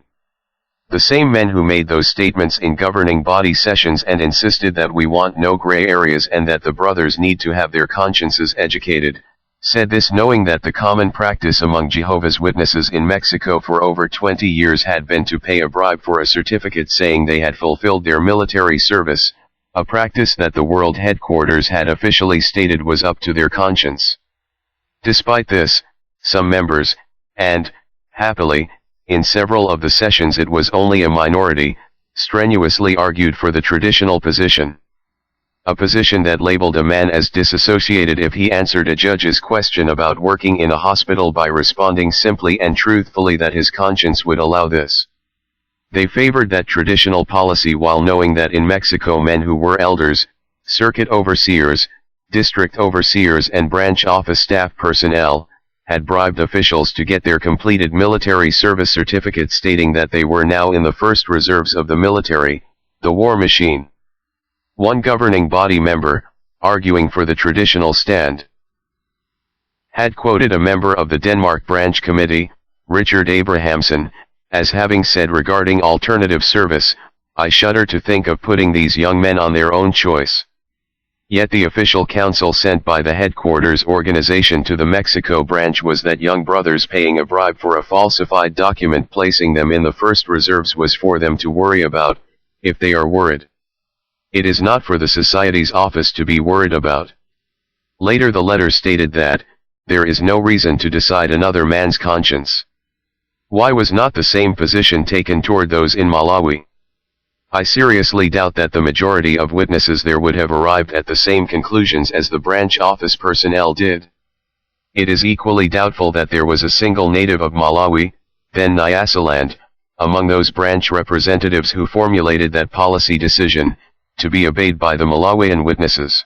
The same men who made those statements in governing body sessions and insisted that we want no gray areas and that the brothers need to have their consciences educated, said this knowing that the common practice among Jehovah's Witnesses in Mexico for over 20 years had been to pay a bribe for a certificate saying they had fulfilled their military service, a practice that the world headquarters had officially stated was up to their conscience. Despite this, some members, and, happily, in several of the sessions it was only a minority, strenuously argued for the traditional position. A position that labeled a man as disassociated if he answered a judge's question about working in a hospital by responding simply and truthfully that his conscience would allow this. They favored that traditional policy while knowing that in Mexico men who were elders, circuit overseers, district overseers and branch office staff personnel, had bribed officials to get their completed military service certificate stating that they were now in the first reserves of the military, the war machine. One governing body member, arguing for the traditional stand, had quoted a member of the Denmark Branch Committee, Richard Abrahamson, as having said regarding alternative service, "I shudder to think of putting these young men on their own choice." Yet the official counsel sent by the headquarters organization to the Mexico branch was that young brothers paying a bribe for a falsified document placing them in the first reserves was for them to worry about, if they are worried. It is not for the Society's office to be worried about. Later the letter stated that, there is no reason to decide another man's conscience. Why was not the same position taken toward those in Malawi? I seriously doubt that the majority of witnesses there would have arrived at the same conclusions as the branch office personnel did. It is equally doubtful that there was a single native of Malawi, then Nyasaland, among those branch representatives who formulated that policy decision, to be obeyed by the Malawian witnesses.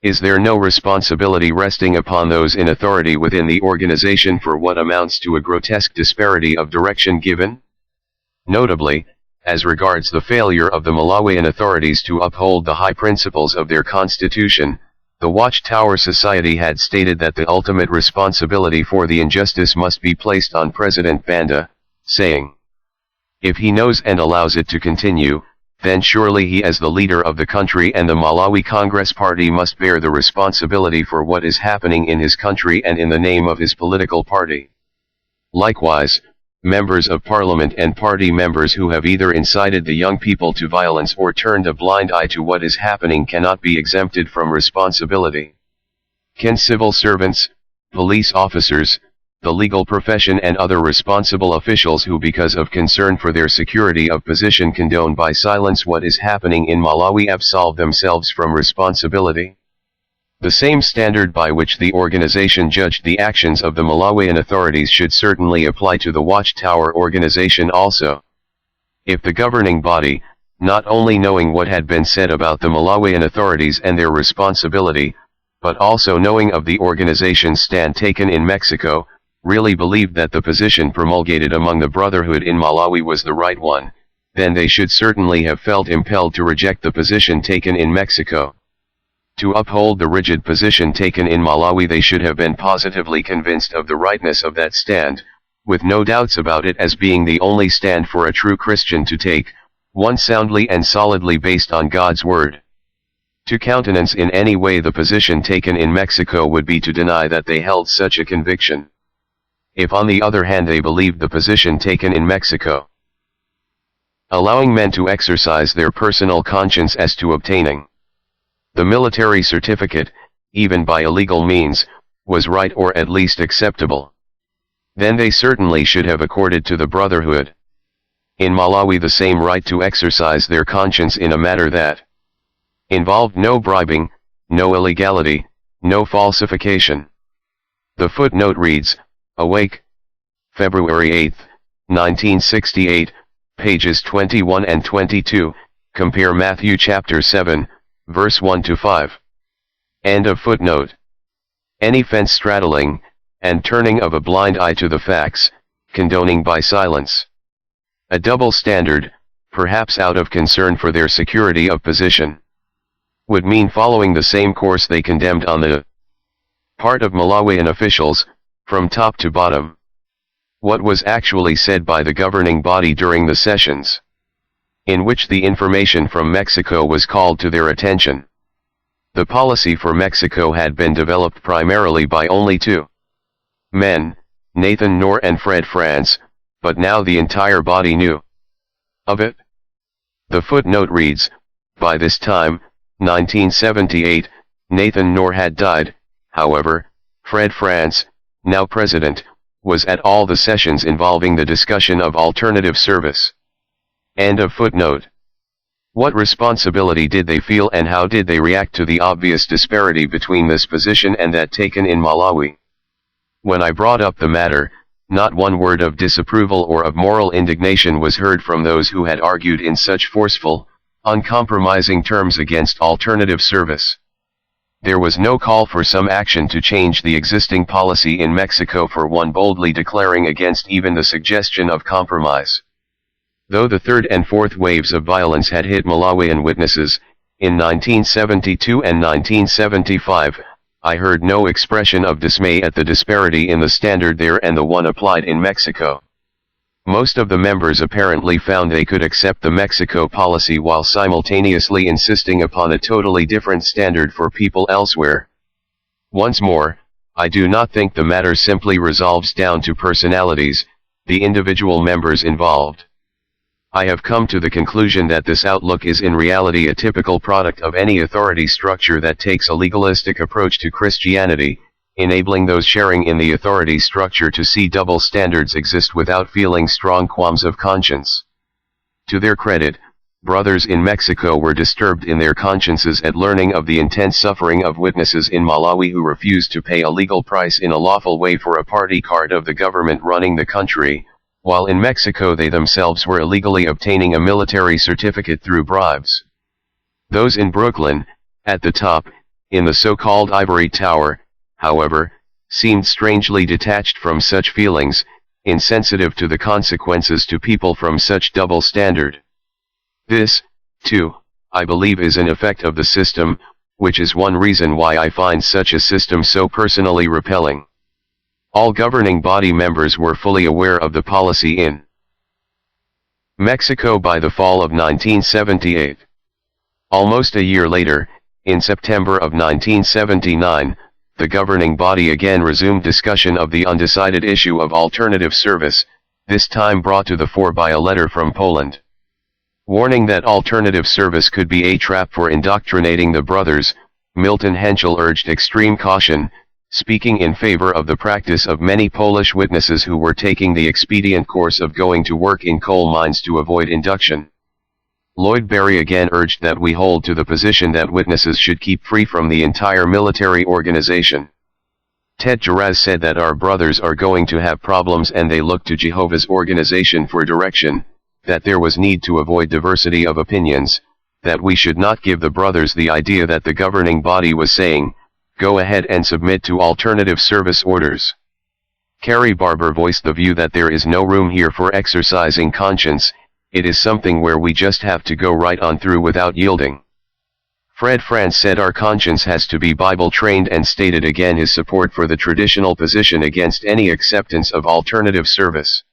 Is there no responsibility resting upon those in authority within the organization for what amounts to a grotesque disparity of direction given? Notably, as regards the failure of the Malawian authorities to uphold the high principles of their constitution, the Watchtower Society had stated that the ultimate responsibility for the injustice must be placed on President Banda, saying, "If he knows and allows it to continue, then surely he as the leader of the country and the Malawi Congress Party must bear the responsibility for what is happening in his country and in the name of his political party." Likewise, members of parliament and party members who have either incited the young people to violence or turned a blind eye to what is happening cannot be exempted from responsibility. Can civil servants, police officers, the legal profession and other responsible officials who because of concern for their security of position condone by silence what is happening in Malawi absolve themselves from responsibility? The same standard by which the organization judged the actions of the Malawian authorities should certainly apply to the Watchtower organization also. If the governing body, not only knowing what had been said about the Malawian authorities and their responsibility, but also knowing of the organization's stand taken in Mexico, really believed that the position promulgated among the Brotherhood in Malawi was the right one, then they should certainly have felt impelled to reject the position taken in Mexico. To uphold the rigid position taken in Malawi, they should have been positively convinced of the rightness of that stand, with no doubts about it as being the only stand for a true Christian to take, one soundly and solidly based on God's word. To countenance in any way the position taken in Mexico would be to deny that they held such a conviction. If on the other hand they believed the position taken in Mexico, allowing men to exercise their personal conscience as to obtaining the military certificate, even by illegal means, was right or at least acceptable, then they certainly should have accorded to the Brotherhood in Malawi the same right to exercise their conscience in a matter that involved no bribing, no illegality, no falsification. The footnote reads, Awake, February 8, 1968, pages 21 and 22, compare Matthew chapter 7, verse 1 to 5. End of footnote. Any fence-straddling, and turning of a blind eye to the facts, condoning by silence a double standard, perhaps out of concern for their security of position, would mean following the same course they condemned on the part of Malawian officials, from top to bottom. What was actually said by the governing body during the sessions, in which the information from Mexico was called to their attention? The policy for Mexico had been developed primarily by only two men, Nathan Knorr and Franz, but now the entire body knew of it. The footnote reads, by this time, 1978, Nathan Knorr had died. However, Franz, now president, was at all the sessions involving the discussion of alternative service. End of footnote. What responsibility did they feel and how did they react to the obvious disparity between this position and that taken in Malawi? When I brought up the matter, not one word of disapproval or of moral indignation was heard from those who had argued in such forceful, uncompromising terms against alternative service. There was no call for some action to change the existing policy in Mexico, for one boldly declaring against even the suggestion of compromise. Though the third and fourth waves of violence had hit Malawian witnesses, in 1972 and 1975, I heard no expression of dismay at the disparity in the standard there and the one applied in Mexico. Most of the members apparently found they could accept the Mexico policy while simultaneously insisting upon a totally different standard for people elsewhere. Once more, I do not think the matter simply resolves down to personalities, the individual members involved. I have come to the conclusion that this outlook is in reality a typical product of any authority structure that takes a legalistic approach to Christianity, enabling those sharing in the authority structure to see double standards exist without feeling strong qualms of conscience. To their credit, brothers in Mexico were disturbed in their consciences at learning of the intense suffering of witnesses in Malawi who refused to pay a legal price in a lawful way for a party card of the government running the country, while in Mexico they themselves were illegally obtaining a military certificate through bribes. Those in Brooklyn, at the top, in the so-called Ivory Tower, however, seemed strangely detached from such feelings, insensitive to the consequences to people from such double standard. This, too, I believe is an effect of the system, which is one reason why I find such a system so personally repelling. All governing body members were fully aware of the policy in Mexico by the fall of 1978. Almost a year later, in September of 1979, the governing body again resumed discussion of the undecided issue of alternative service, this time brought to the fore by a letter from Poland. Warning that alternative service could be a trap for indoctrinating the brothers, Milton Henschel urged extreme caution, speaking in favor of the practice of many Polish witnesses who were taking the expedient course of going to work in coal mines to avoid induction. Lloyd Berry again urged that we hold to the position that witnesses should keep free from the entire military organization. Ted Jaraz said that our brothers are going to have problems and they look to Jehovah's organization for direction, that there was need to avoid diversity of opinions, that we should not give the brothers the idea that the governing body was saying, go ahead and submit to alternative service orders. Carrie Barber voiced the view that there is no room here for exercising conscience, it is something where we just have to go right on through without yielding. Franz said our conscience has to be Bible trained and stated again his support for the traditional position against any acceptance of alternative service.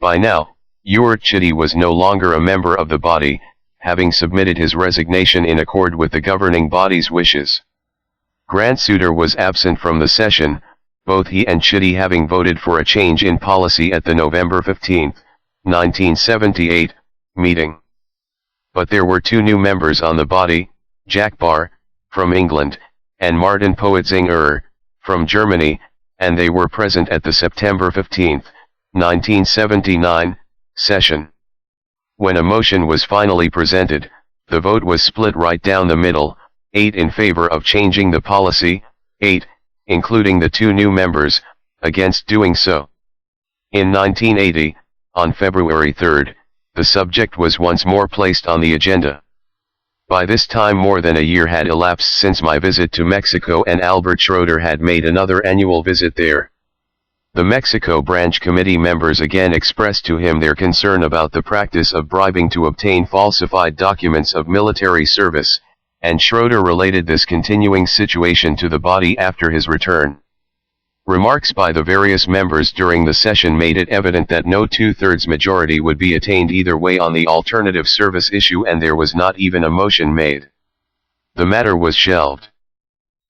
By now, Ewart Chitty was no longer a member of the body, having submitted his resignation in accord with the governing body's wishes. Grant Suter was absent from the session, both he and Chitty having voted for a change in policy at the November 15, 1978, meeting. But there were two new members on the body, Jack Barr, from England, and Martin Poetzinger, from Germany, and they were present at the September 15, 1979, session. When a motion was finally presented, the vote was split right down the middle, 8 in favor of changing the policy, 8, including the two new members, against doing so. In 1980, on February 3, the subject was once more placed on the agenda. By this time more than a year had elapsed since my visit to Mexico, and Albert Schroeder had made another annual visit there. The Mexico branch committee members again expressed to him their concern about the practice of bribing to obtain falsified documents of military service, and Schroeder related this continuing situation to the body after his return. Remarks by the various members during the session made it evident that no two-thirds majority would be attained either way on the alternative service issue, and there was not even a motion made. The matter was shelved.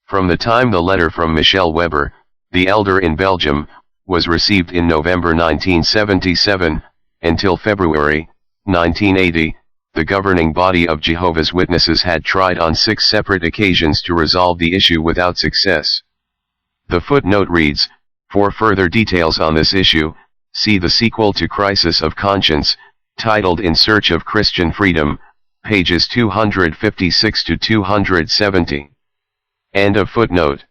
From the time the letter from Michel Weber, the elder in Belgium, was received in November 1977, until February, 1980, the governing body of Jehovah's Witnesses had tried on 6 separate occasions to resolve the issue without success. The footnote reads, "For further details on this issue, see the sequel to Crisis of Conscience, titled In Search of Christian Freedom, pages 256 to 270. End of footnote.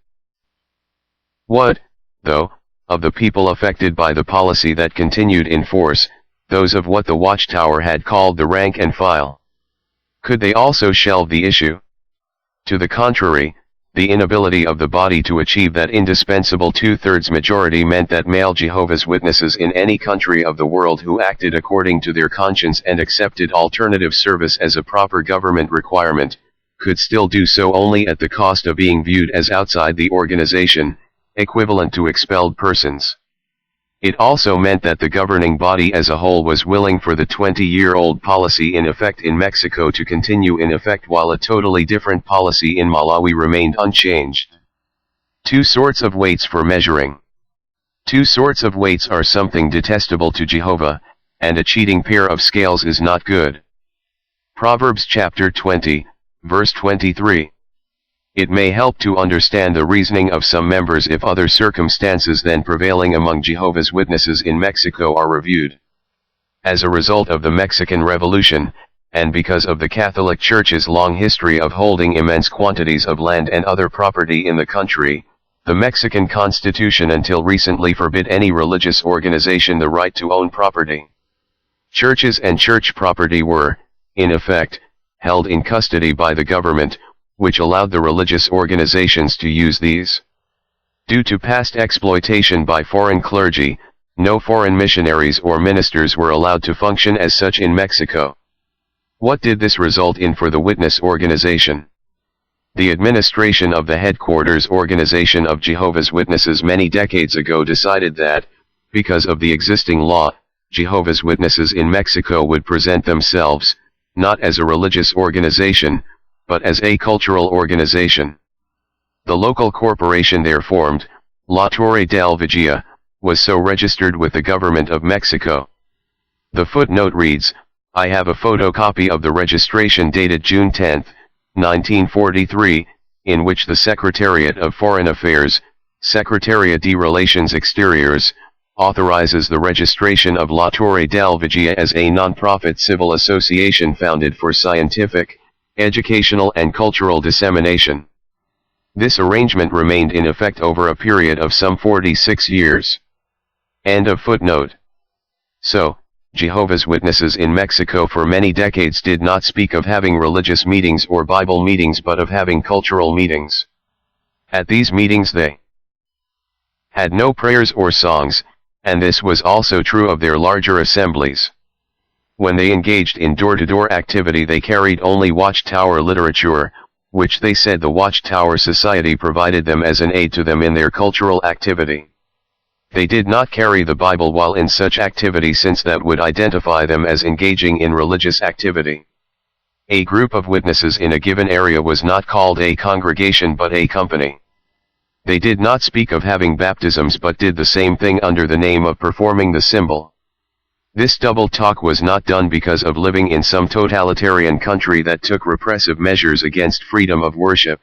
What, though, of the people affected by the policy that continued in force, those of what the Watchtower had called the rank and file? Could they also shelve the issue? To the contrary, the inability of the body to achieve that indispensable two-thirds majority meant that male Jehovah's Witnesses in any country of the world who acted according to their conscience and accepted alternative service as a proper government requirement, could still do so only at the cost of being viewed as outside the organization, equivalent to expelled persons. It also meant that the governing body as a whole was willing for the 20-year-old policy in effect in Mexico to continue in effect while a totally different policy in Malawi remained unchanged. Two sorts of weights for measuring. Two sorts of weights are something detestable to Jehovah, and a cheating pair of scales is not good. Proverbs chapter 20, verse 23. It may help to understand the reasoning of some members if other circumstances than prevailing among Jehovah's Witnesses in Mexico are reviewed. As a result of the Mexican Revolution, and because of the Catholic Church's long history of holding immense quantities of land and other property in the country, the Mexican Constitution until recently forbid any religious organization the right to own property. Churches and church property were, in effect, held in custody by the government, which allowed the religious organizations to use these. Due to past exploitation by foreign clergy, no foreign missionaries or ministers were allowed to function as such in Mexico. What did this result in for the witness organization? The administration of the headquarters organization of Jehovah's Witnesses many decades ago decided that, because of the existing law, Jehovah's Witnesses in Mexico would present themselves, not as a religious organization, but as a cultural organization. The local corporation there formed, La Torre del Vigía, was so registered with the government of Mexico. The footnote reads, I have a photocopy of the registration dated June 10, 1943, in which the Secretariat of Foreign Affairs, Secretaría de Relaciones Exteriores, authorizes the registration of La Torre del Vigía as a non-profit civil association founded for scientific, educational and cultural dissemination. This arrangement remained in effect over a period of some 46 years. End of footnote. So, Jehovah's Witnesses in Mexico for many decades did not speak of having religious meetings or Bible meetings but of having cultural meetings. At these meetings they had no prayers or songs, and this was also true of their larger assemblies. When they engaged in door-to-door activity, they carried only watchtower literature, which they said the Watchtower Society provided them as an aid to them in their cultural activity. They did not carry the Bible while in such activity, since that would identify them as engaging in religious activity. A group of witnesses in a given area was not called a congregation but a company. They did not speak of having baptisms but did the same thing under the name of performing the symbol. This double talk was not done because of living in some totalitarian country that took repressive measures against freedom of worship.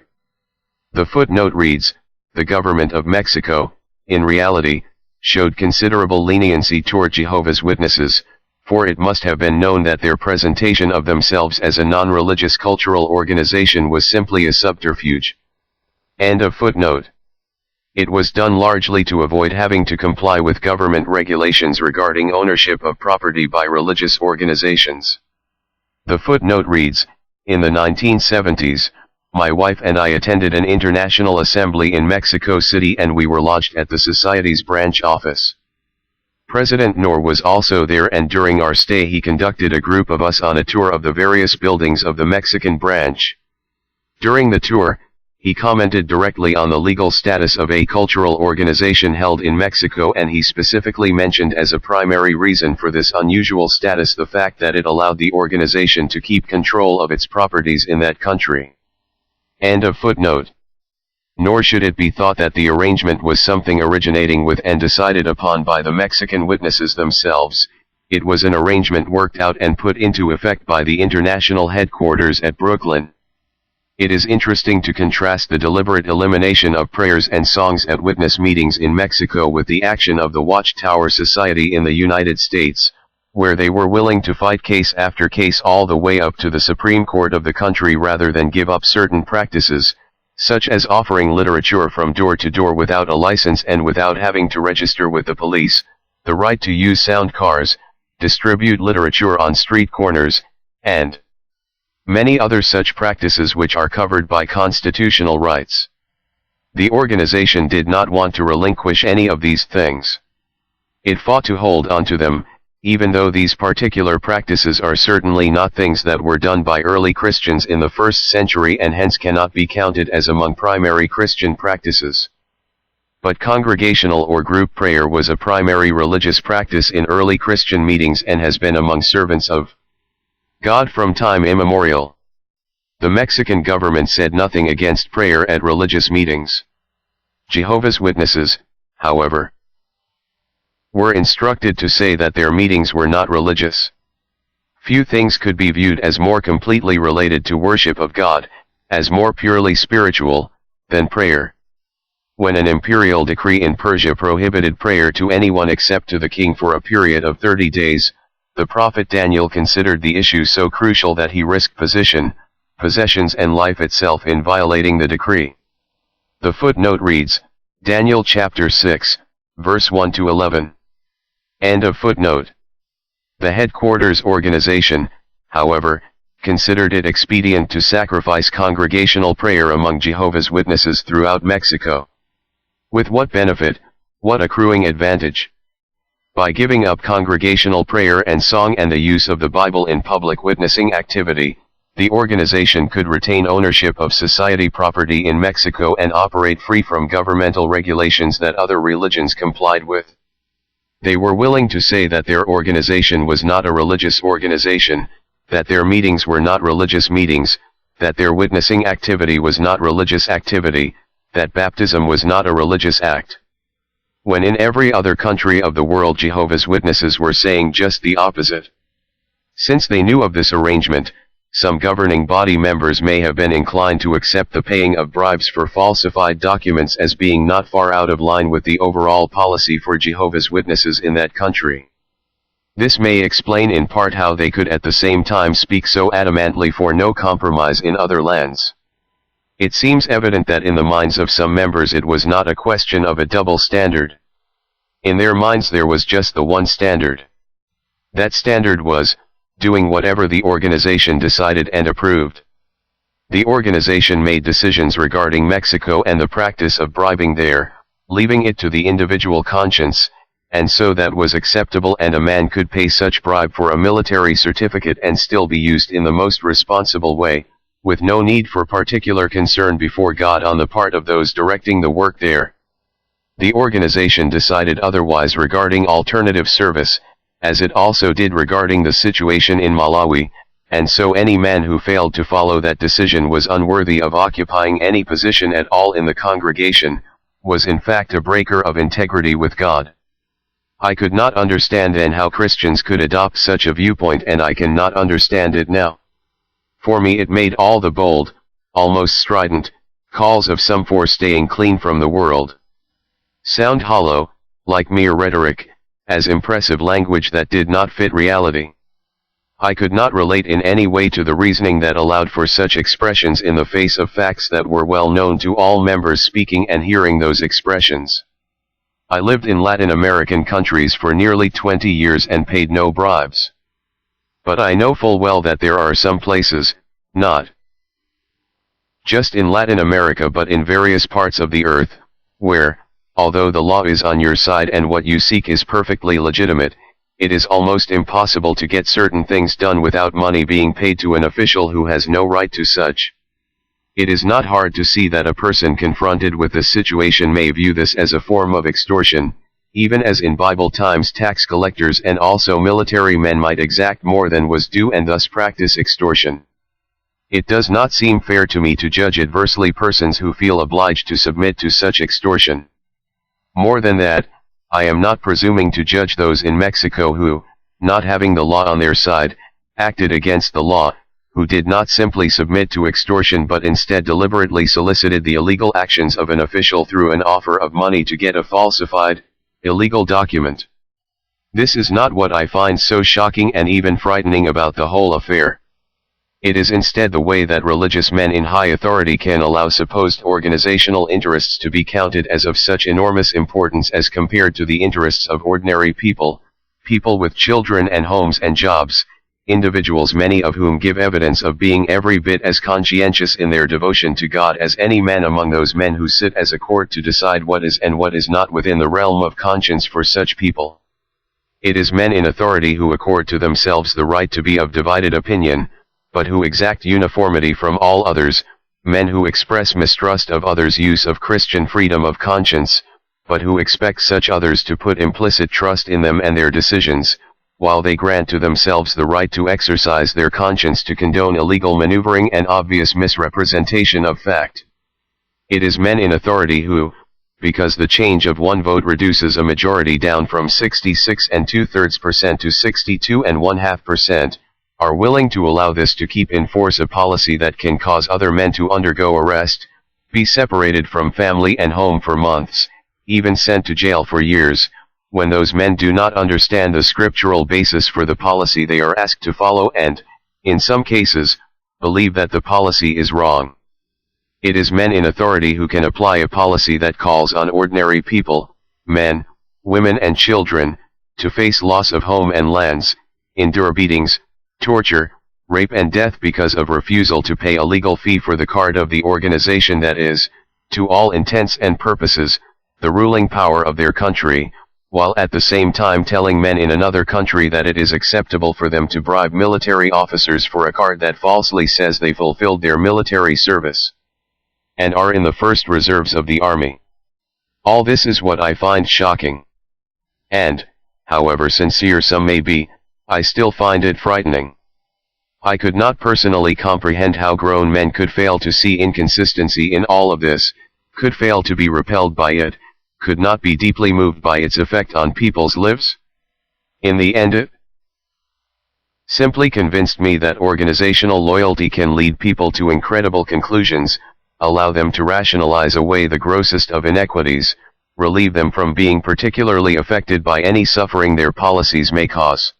The footnote reads, "The government of Mexico, in reality, showed considerable leniency toward Jehovah's Witnesses, for it must have been known that their presentation of themselves as a non-religious cultural organization was simply a subterfuge." End of footnote. It was done largely to avoid having to comply with government regulations regarding ownership of property by religious organizations. The footnote reads, "In the 1970s, my wife and I attended an international assembly in Mexico City and we were lodged at the Society's branch office. President Noor was also there, and during our stay he conducted a group of us on a tour of the various buildings of the Mexican branch. During the tour, he commented directly on the legal status of a cultural organization held in Mexico, and he specifically mentioned as a primary reason for this unusual status the fact that it allowed the organization to keep control of its properties in that country." End of footnote. Nor should it be thought that the arrangement was something originating with and decided upon by the Mexican witnesses themselves. It was an arrangement worked out and put into effect by the international headquarters at Brooklyn. It is interesting to contrast the deliberate elimination of prayers and songs at witness meetings in Mexico with the action of the Watchtower Society in the United States, where they were willing to fight case after case all the way up to the Supreme Court of the country rather than give up certain practices, such as offering literature from door to door without a license and without having to register with the police, the right to use sound cars, distribute literature on street corners, and many other such practices which are covered by constitutional rights. The organization did not want to relinquish any of these things. It fought to hold on to them, even though these particular practices are certainly not things that were done by early Christians in the 1st century and hence cannot be counted as among primary Christian practices. But congregational or group prayer was a primary religious practice in early Christian meetings and has been among servants of God from time immemorial. The Mexican government said nothing against prayer at religious meetings. Jehovah's Witnesses, however, were instructed to say that their meetings were not religious. Few things could be viewed as more completely related to worship of God, as more purely spiritual, than prayer. When an imperial decree in Persia prohibited prayer to anyone except to the king for a period of 30 days, the prophet Daniel considered the issue so crucial that he risked possessions and life itself in violating the decree. The footnote reads, Daniel chapter 6, verse 1 to 11. End of footnote. The headquarters organization, however, considered it expedient to sacrifice congregational prayer among Jehovah's Witnesses throughout Mexico. With what benefit, what accruing advantage? By giving up congregational prayer and song and the use of the Bible in public witnessing activity, the organization could retain ownership of society property in Mexico and operate free from governmental regulations that other religions complied with. They were willing to say that their organization was not a religious organization, that their meetings were not religious meetings, that their witnessing activity was not religious activity, that baptism was not a religious act. When in every other country of the world Jehovah's Witnesses were saying just the opposite. Since they knew of this arrangement, some governing body members may have been inclined to accept the paying of bribes for falsified documents as being not far out of line with the overall policy for Jehovah's Witnesses in that country. This may explain in part how they could at the same time speak so adamantly for no compromise in other lands. It seems evident that in the minds of some members it was not a question of a double standard. In their minds there was just the one standard. That standard was, doing whatever the organization decided and approved. The organization made decisions regarding Mexico and the practice of bribing there, leaving it to the individual conscience, and so that was acceptable, and a man could pay such bribe for a military certificate and still be used in the most responsible way, with no need for particular concern before God on the part of those directing the work there. The organization decided otherwise regarding alternative service, as it also did regarding the situation in Malawi, and so any man who failed to follow that decision was unworthy of occupying any position at all in the congregation, was in fact a breaker of integrity with God. I could not understand then how Christians could adopt such a viewpoint, and I cannot understand it now. For me it made all the bold, almost strident, calls of some for staying clean from the world sound hollow, like mere rhetoric, as impressive language that did not fit reality. I could not relate in any way to the reasoning that allowed for such expressions in the face of facts that were well known to all members speaking and hearing those expressions. I lived in Latin American countries for nearly 20 years and paid no bribes. But I know full well that there are some places, not just in Latin America but in various parts of the earth, where, although the law is on your side and what you seek is perfectly legitimate, it is almost impossible to get certain things done without money being paid to an official who has no right to such. It is not hard to see that a person confronted with this situation may view this as a form of extortion, even as in Bible times tax collectors and also military men might exact more than was due and thus practice extortion. It does not seem fair to me to judge adversely persons who feel obliged to submit to such extortion. More than that, I am not presuming to judge those in Mexico who, not having the law on their side, acted against the law, who did not simply submit to extortion but instead deliberately solicited the illegal actions of an official through an offer of money to get a falsified, illegal document. This is not what I find so shocking and even frightening about the whole affair. It is instead the way that religious men in high authority can allow supposed organizational interests to be counted as of such enormous importance as compared to the interests of ordinary people, people with children and homes and jobs, individuals many of whom give evidence of being every bit as conscientious in their devotion to God as any man among those men who sit as a court to decide what is and what is not within the realm of conscience for such people. It is men in authority who accord to themselves the right to be of divided opinion, but who exact uniformity from all others, men who express mistrust of others' use of Christian freedom of conscience, but who expect such others to put implicit trust in them and their decisions, while they grant to themselves the right to exercise their conscience to condone illegal maneuvering and obvious misrepresentation of fact. It is men in authority who, because the change of one vote reduces a majority down from 66 2/3% to 62 1/2%, are willing to allow this to keep in force a policy that can cause other men to undergo arrest, be separated from family and home for months, even sent to jail for years, when those men do not understand the scriptural basis for the policy they are asked to follow and, in some cases, believe that the policy is wrong. It is men in authority who can apply a policy that calls on ordinary people, men, women and children, to face loss of home and lands, endure beatings, torture, rape and death because of refusal to pay a legal fee for the card of the organization that is, to all intents and purposes, the ruling power of their country, while at the same time telling men in another country that it is acceptable for them to bribe military officers for a card that falsely says they fulfilled their military service and are in the first reserves of the army. All this is what I find shocking. And, however sincere some may be, I still find it frightening. I could not personally comprehend how grown men could fail to see inconsistency in all of this, could fail to be repelled by it, could not be deeply moved by its effect on people's lives. In the end it simply convinced me that organizational loyalty can lead people to incredible conclusions, allow them to rationalize away the grossest of inequities, relieve them from being particularly affected by any suffering their policies may cause.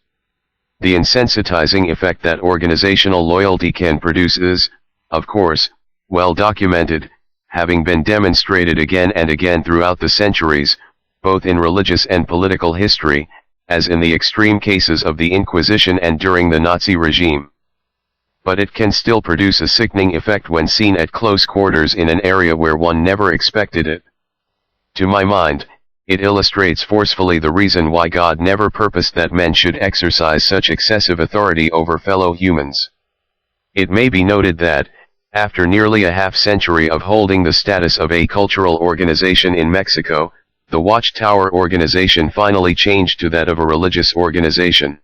The insensitizing effect that organizational loyalty can produce is, of course, well documented, having been demonstrated again and again throughout the centuries, both in religious and political history, as in the extreme cases of the Inquisition and during the Nazi regime. But it can still produce a sickening effect when seen at close quarters in an area where one never expected it. To my mind, it illustrates forcefully the reason why God never purposed that men should exercise such excessive authority over fellow humans. It may be noted that, after nearly a half-century of holding the status of a cultural organization in Mexico, the Watchtower organization finally changed to that of a religious organization.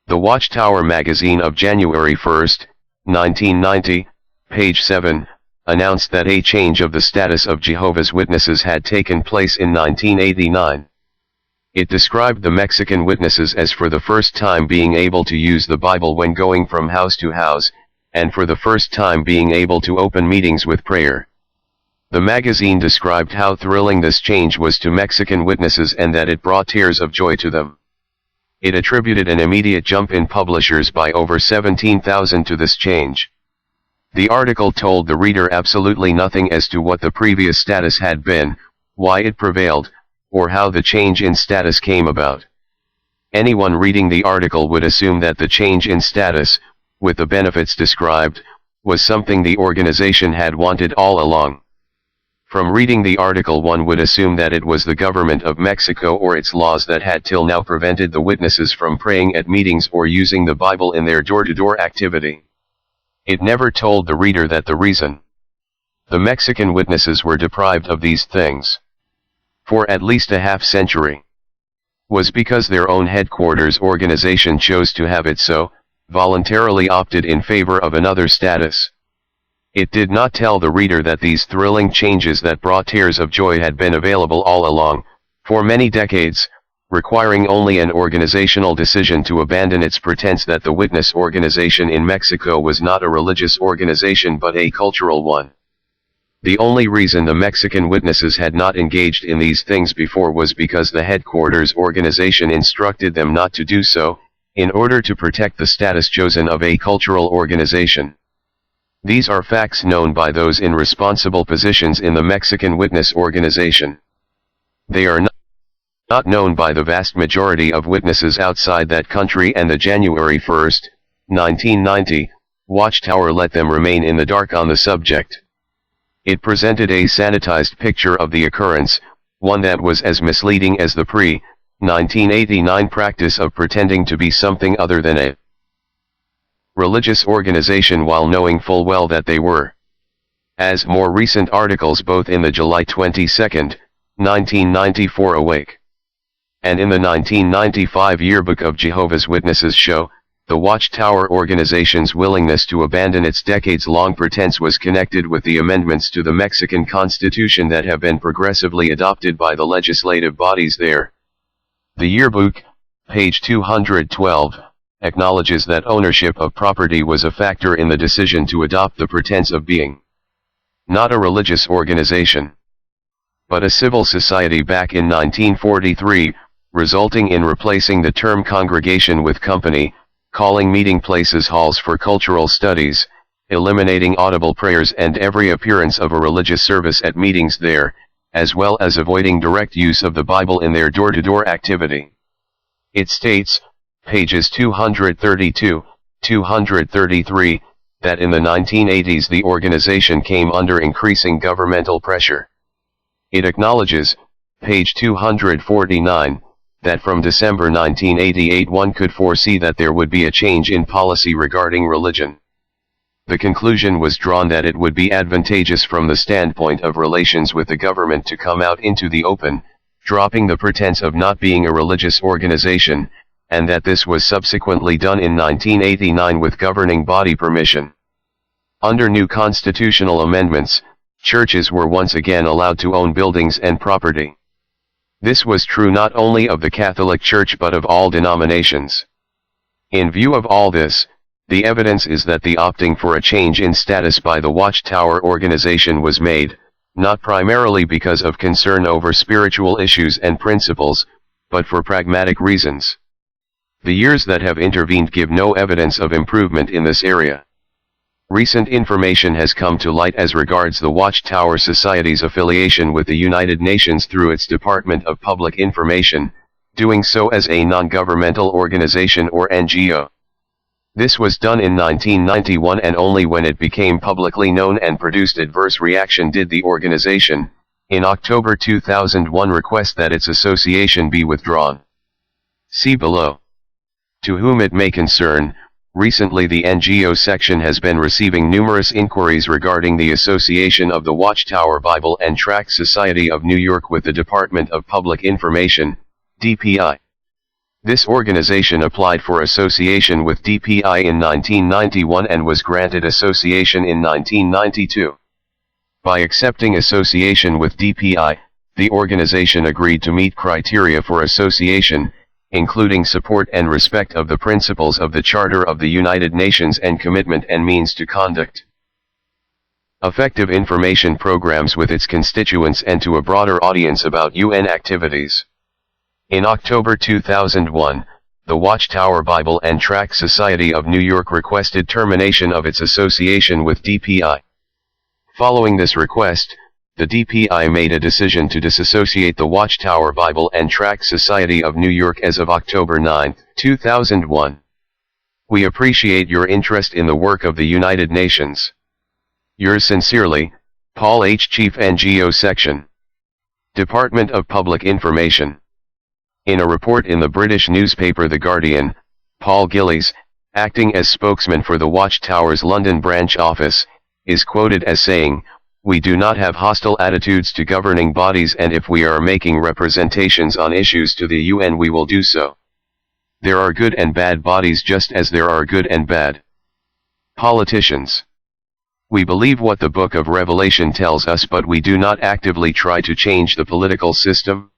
The Watchtower magazine of January 1, 1990, page 7, announced that a change of the status of Jehovah's Witnesses had taken place in 1989. It described the Mexican witnesses as for the first time being able to use the Bible when going from house to house, and for the first time being able to open meetings with prayer. The magazine described how thrilling this change was to Mexican witnesses and that it brought tears of joy to them. It attributed an immediate jump in publishers by over 17,000 to this change. The article told the reader absolutely nothing as to what the previous status had been, why it prevailed, or how the change in status came about. Anyone reading the article would assume that the change in status, with the benefits described, was something the organization had wanted all along. From reading the article one would assume that it was the government of Mexico or its laws that had till now prevented the witnesses from praying at meetings or using the Bible in their door-to-door activity. It never told the reader that the reason the Mexican witnesses were deprived of these things for at least a half-century was because their own headquarters organization chose to have it so, voluntarily opted in favor of another status. It did not tell the reader that these thrilling changes that brought tears of joy had been available all along, for many decades, requiring only an organizational decision to abandon its pretense that the witness organization in Mexico was not a religious organization but a cultural one. The only reason the Mexican witnesses had not engaged in these things before was because the headquarters organization instructed them not to do so, in order to protect the status chosen of a cultural organization. These are facts known by those in responsible positions in the Mexican witness organization. They are not known by the vast majority of witnesses outside that country, and the January 1, 1990, Watchtower let them remain in the dark on the subject. It presented a sanitized picture of the occurrence, one that was as misleading as the pre-1989 practice of pretending to be something other than a religious organization while knowing full well that they were. As more recent articles both in the July 22, 1994 Awake and in the 1995 Yearbook of Jehovah's Witnesses show, the Watchtower organization's willingness to abandon its decades-long pretense was connected with the amendments to the Mexican Constitution that have been progressively adopted by the legislative bodies there. The yearbook, page 212, acknowledges that ownership of property was a factor in the decision to adopt the pretense of being not a religious organization, but a civil society back in 1943, resulting in replacing the term congregation with company, calling meeting places halls for cultural studies, eliminating audible prayers and every appearance of a religious service at meetings there, as well as avoiding direct use of the Bible in their door-to-door activity. It states, pages 232, 233, that in the 1980s the organization came under increasing governmental pressure. It acknowledges, page 249, that from December 1988 one could foresee that there would be a change in policy regarding religion. The conclusion was drawn that it would be advantageous from the standpoint of relations with the government to come out into the open, dropping the pretense of not being a religious organization, and that this was subsequently done in 1989 with governing body permission. Under new constitutional amendments, churches were once again allowed to own buildings and property. This was true not only of the Catholic Church but of all denominations. In view of all this, the evidence is that the opting for a change in status by the Watchtower organization was made, not primarily because of concern over spiritual issues and principles, but for pragmatic reasons. The years that have intervened give no evidence of improvement in this area. Recent information has come to light as regards the Watchtower Society's affiliation with the United Nations through its Department of Public Information, doing so as a non-governmental organization or NGO. This was done in 1991, and only when it became publicly known and produced adverse reaction did the organization, In October 2001 request that its association be withdrawn. See below. To whom it may concern, recently the NGO section has been receiving numerous inquiries regarding the association of the Watchtower Bible and Tract Society of New York with the Department of Public Information, DPI. This organization applied for association with DPI in 1991 and was granted association in 1992. By accepting association with DPI, the organization agreed to meet criteria for association, including support and respect of the principles of the Charter of the United Nations and commitment and means to conduct effective information programs with its constituents and to a broader audience about UN activities. In October 2001, the Watchtower Bible and Tract Society of New York requested termination of its association with DPI. Following this request, the DPI made a decision to disassociate the Watchtower Bible and Tract Society of New York as of October 9, 2001. We appreciate your interest in the work of the United Nations. Yours sincerely, Paul H. Chief NGO Section. Department of Public Information. In a report in the British newspaper The Guardian, Paul Gillies, acting as spokesman for the Watchtower's London branch office, is quoted as saying, "We do not have hostile attitudes to governing bodies, and if we are making representations on issues to the UN we will do so. There are good and bad bodies just as there are good and bad politicians. We believe what the Book of Revelation tells us, but we do not actively try to change the political system."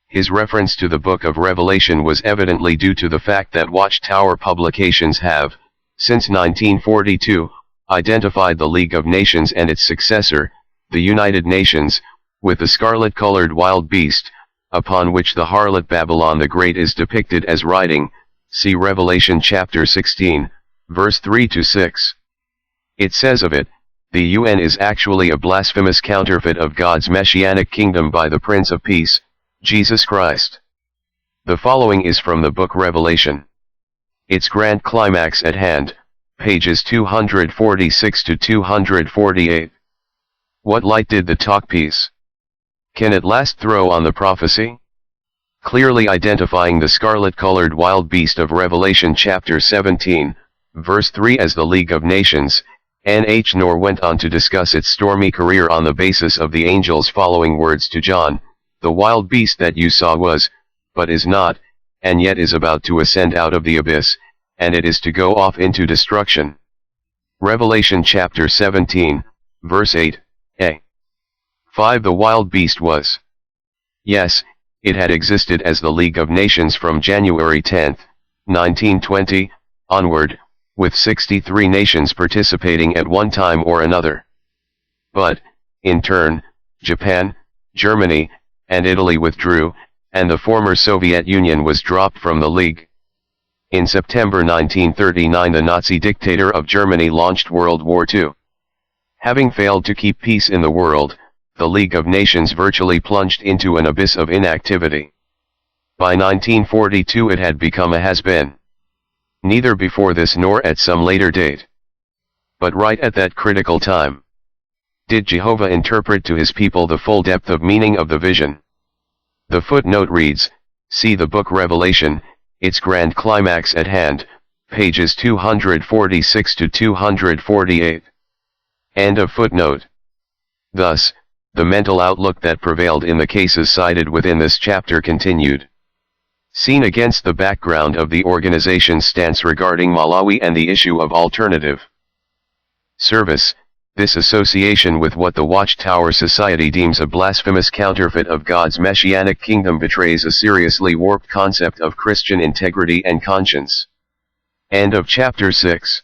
His reference to the Book of Revelation was evidently due to the fact that Watchtower publications have, since 1942, identified the League of Nations and its successor, the United Nations, with the scarlet-colored wild beast, upon which the harlot Babylon the Great is depicted as riding, see Revelation chapter 16, verse 3-6. It says of it, "The UN is actually a blasphemous counterfeit of God's messianic kingdom by the Prince of Peace, Jesus Christ." The following is from the book Revelation. Its grand climax at hand, pages 246-248. What light did the talk piece? Can it last throw on the prophecy? Clearly identifying the scarlet-colored wild beast of Revelation chapter 17, verse 3 as the League of Nations, N.H. Nor went on to discuss its stormy career on the basis of the angel's following words to John, "The wild beast that you saw was, but is not, and yet is about to ascend out of the abyss, and it is to go off into destruction." Revelation chapter 17, verse 8a. 5. The wild beast was. Yes, it had existed as the League of Nations from January 10, 1920, onward, with 63 nations participating at one time or another. But, in turn, Japan, Germany, and Italy withdrew, and the former Soviet Union was dropped from the League. In September 1939 the Nazi dictator of Germany launched World War II. Having failed to keep peace in the world, the League of Nations virtually plunged into an abyss of inactivity. By 1942 it had become a has-been. Neither before this nor at some later date. But right at that critical time, did Jehovah interpret to his people the full depth of meaning of the vision. The footnote reads, see the book Revelation, its grand climax at hand, pages 246-248. End of footnote. Thus, the mental outlook that prevailed in the cases cited within this chapter continued. Seen against the background of the organization's stance regarding Malawi and the issue of alternative service, this association with what the Watchtower Society deems a blasphemous counterfeit of God's messianic kingdom betrays a seriously warped concept of Christian integrity and conscience. End of chapter 6.